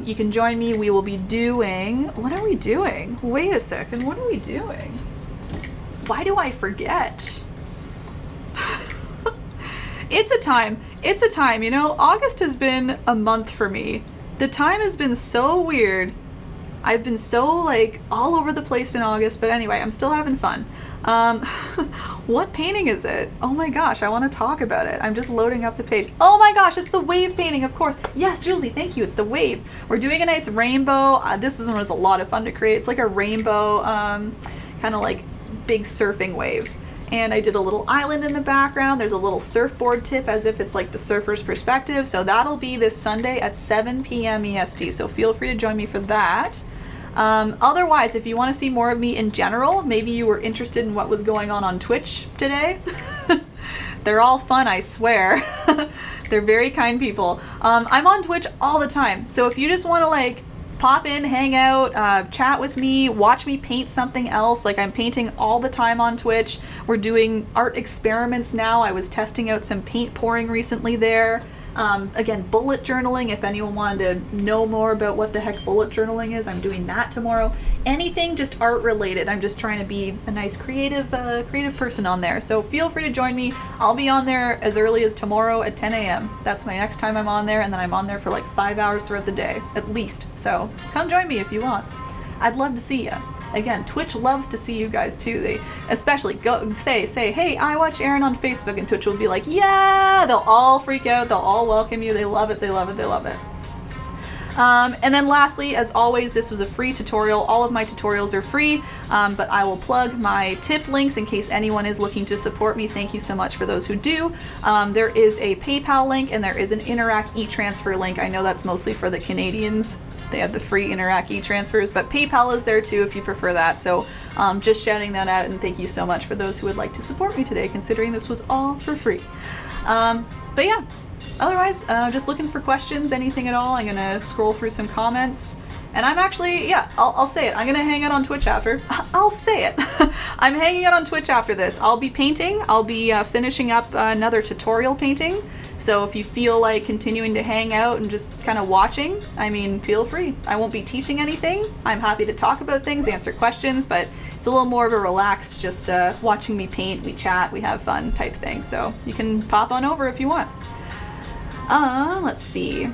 You can join me. We will be doing... What are we doing? Wait a second. What are we doing? Why do I forget? It's a time. It's a time. You know, August has been a month for me. The time has been so weird. I've been so, like, all over the place in August. But anyway, I'm still having fun. What painting is it? Oh my gosh, I want to talk about it. I'm just loading up the page. Oh my gosh, it's the wave painting, of course. Yes, Julesy, thank you. It's the wave. We're doing a nice rainbow. This one was a lot of fun to create. It's like a rainbow, kind of like big surfing wave. And I did a little island in the background. There's a little surfboard tip as if it's like the surfer's perspective. So that'll be this Sunday at 7 p.m. EST. So feel free to join me for that. Otherwise, if you want to see more of me in general, maybe you were interested in what was going on Twitch today. They're all fun, I swear. They're very kind people. I'm on Twitch all the time. So if you just want to like pop in, hang out, chat with me, watch me paint something else. Like I'm painting all the time on Twitch. We're doing art experiments now. I was testing out some paint pouring recently there. Again, bullet journaling, if anyone wanted to know more about what the heck bullet journaling is, I'm doing that tomorrow. Anything just art related. I'm just trying to be a nice creative person on there. So feel free to join me. I'll be on there as early as tomorrow at 10 a.m. That's my next time I'm on there, and then I'm on there for like 5 hours throughout the day, at least. So come join me if you want. I'd love to see ya. Again, Twitch loves to see you guys too. They especially go say, hey, I watch Erin on Facebook, and Twitch will be like, yeah, they'll all freak out. They'll all welcome you. They love it. They love it. They love it. And then lastly, as always, this was a free tutorial. All of my tutorials are free, but I will plug my tip links in case anyone is looking to support me. Thank you so much for those who do. There is a PayPal link and there is an Interac e-transfer link. I know that's mostly for the Canadians. They have the free Interac e-transfers, but PayPal is there too if you prefer that. So just shouting that out, and thank you so much for those who would like to support me today, considering this was all for free. But yeah. Otherwise, just looking for questions, anything at all. I'm going to scroll through some comments. And I'm actually, yeah, I'll say it. I'm going to hang out on Twitch after. I'll say it. I'm hanging out on Twitch after this. I'll be painting. I'll be finishing up another tutorial painting. So if you feel like continuing to hang out and just kind of watching, I mean, feel free. I won't be teaching anything. I'm happy to talk about things, answer questions, but it's a little more of a relaxed, just watching me paint, we chat, we have fun type thing. So you can pop on over if you want. Let's see.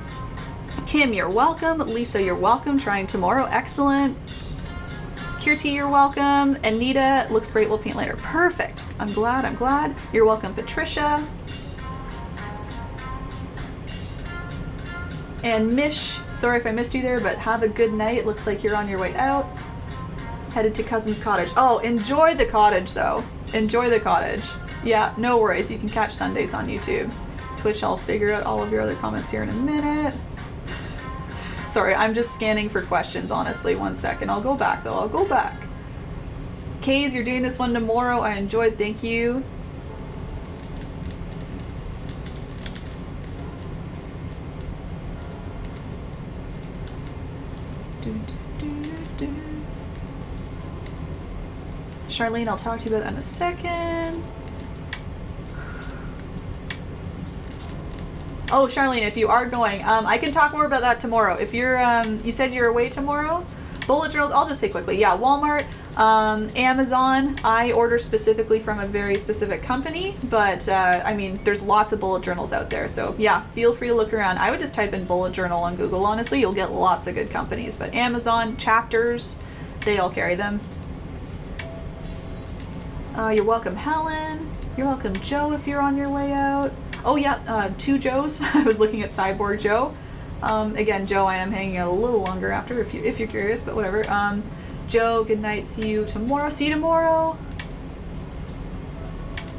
Kim, you're welcome. Lisa, you're welcome. Trying tomorrow. Excellent. Kirti, you're welcome. Anita, looks great, we'll paint later. Perfect. I'm glad. You're welcome, Patricia. And Mish, sorry if I missed you there, but have a good night. Looks like you're on your way out. Headed to Cousin's Cottage. Oh, enjoy the cottage though. Enjoy the cottage. Yeah, no worries. You can catch Sundays on YouTube. Twitch, I'll figure out all of your other comments here in a minute. Sorry, I'm just scanning for questions, honestly. 1 second. I'll go back though. I'll go back. Kays, you're doing this one tomorrow. I enjoyed. Thank you. Charlene, I'll talk to you about that in a second. Oh, Charlene, if you are going, I can talk more about that tomorrow. If you're, you said you're away tomorrow? Bullet journals, I'll just say quickly. Yeah, Walmart, Amazon, I order specifically from a very specific company, but I mean, there's lots of bullet journals out there. So yeah, feel free to look around. I would just type in bullet journal on Google, honestly. You'll get lots of good companies, but Amazon, Chapters, they all carry them. You're welcome, Helen. You're welcome, Joe, if you're on your way out. Oh yeah, 2 Joes. I was looking at Cyborg Joe. Again, Joe, I am hanging out a little longer after if you're curious, but whatever. Joe, good night. See you tomorrow. See you tomorrow.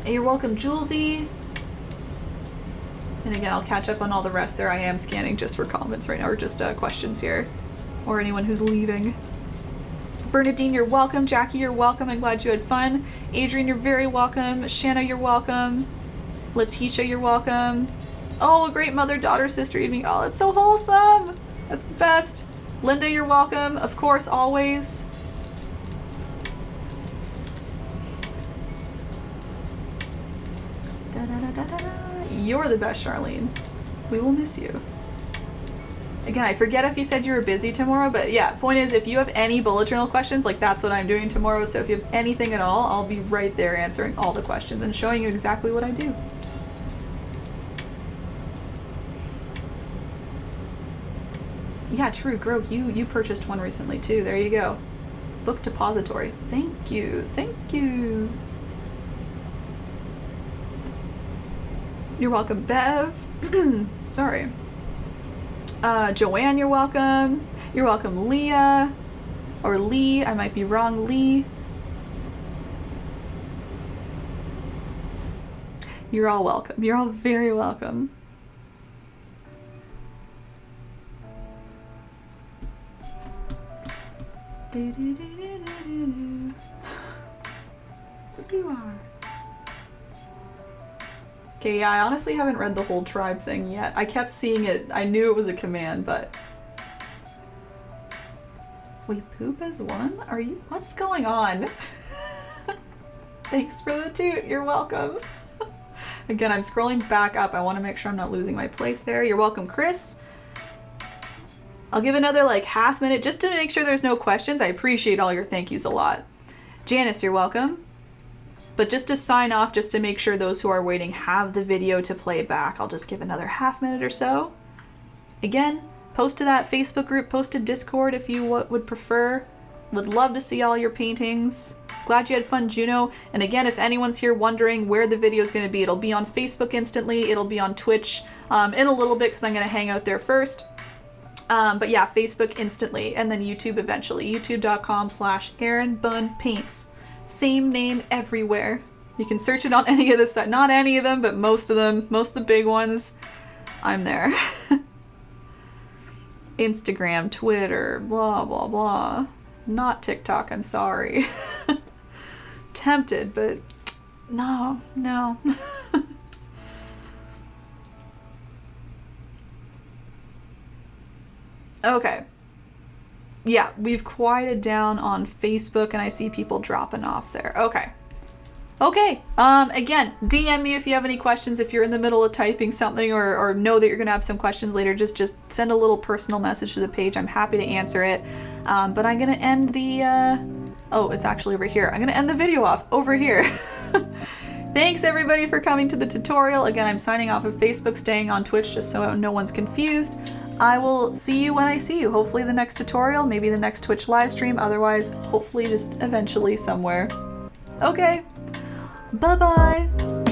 Hey, you're welcome, Julesy. And again, I'll catch up on all the rest there. I am scanning just for comments right now, or just questions here, or anyone who's leaving. Bernadine, you're welcome. Jackie, you're welcome. I'm glad you had fun. Adrian, you're very welcome. Shanna, you're welcome. Letitia, you're welcome. Oh, a great mother-daughter sister evening. Oh, it's so wholesome. That's the best. Linda, you're welcome. Of course, always. You're the best, Charlene. We will miss you. Again, I forget if you said you were busy tomorrow, but yeah, point is, if you have any bullet journal questions, like that's what I'm doing tomorrow, so if you have anything at all, I'll be right there answering all the questions and showing you exactly what I do. Yeah, true, Grog, you purchased one recently too, there you go. Book depository, thank you, thank you. You're welcome, Bev. Sorry. Joanne, you're welcome. You're welcome, Leah. Or Lee, I might be wrong, Lee. You're all welcome. You're all very welcome. There you are. Okay, yeah, I honestly haven't read the whole tribe thing yet. I kept seeing it. I knew it was a command, but... We poop as one? Are you... What's going on? Thanks for the toot. You're welcome. Again, I'm scrolling back up. I want to make sure I'm not losing my place there. You're welcome, Chris. I'll give another, like, half minute just to make sure there's no questions. I appreciate all your thank yous a lot. Janice, you're welcome. But just to sign off, just to make sure those who are waiting have the video to play back, I'll just give another half minute or so. Again, post to that Facebook group, post to Discord if you would prefer. Would love to see all your paintings. Glad you had fun, Juno. And again, if anyone's here wondering where the video is going to be, it'll be on Facebook instantly. It'll be on Twitch in a little bit because I'm going to hang out there first. But yeah, Facebook instantly, and then YouTube eventually. youtube.com/erinbunpaints. Same name everywhere. You can search it on any of the sites. Not any of them, but most of them. Most of the big ones. I'm there. Instagram, Twitter, blah, blah, blah. Not TikTok, I'm sorry. Tempted, but no. Okay. Yeah, we've quieted down on Facebook and I see people dropping off there. Okay. Again, DM me if you have any questions. If you're in the middle of typing something or know that you're going to have some questions later, just send a little personal message to the page. I'm happy to answer it. But I'm going to end the... Oh, it's actually over here. I'm going to end the video off over here. Thanks everybody for coming to the tutorial. Again, I'm signing off of Facebook, staying on Twitch just so no one's confused. I will see you when I see you. Hopefully the next tutorial, maybe the next Twitch live stream, otherwise, hopefully just eventually somewhere. Okay, bye-bye.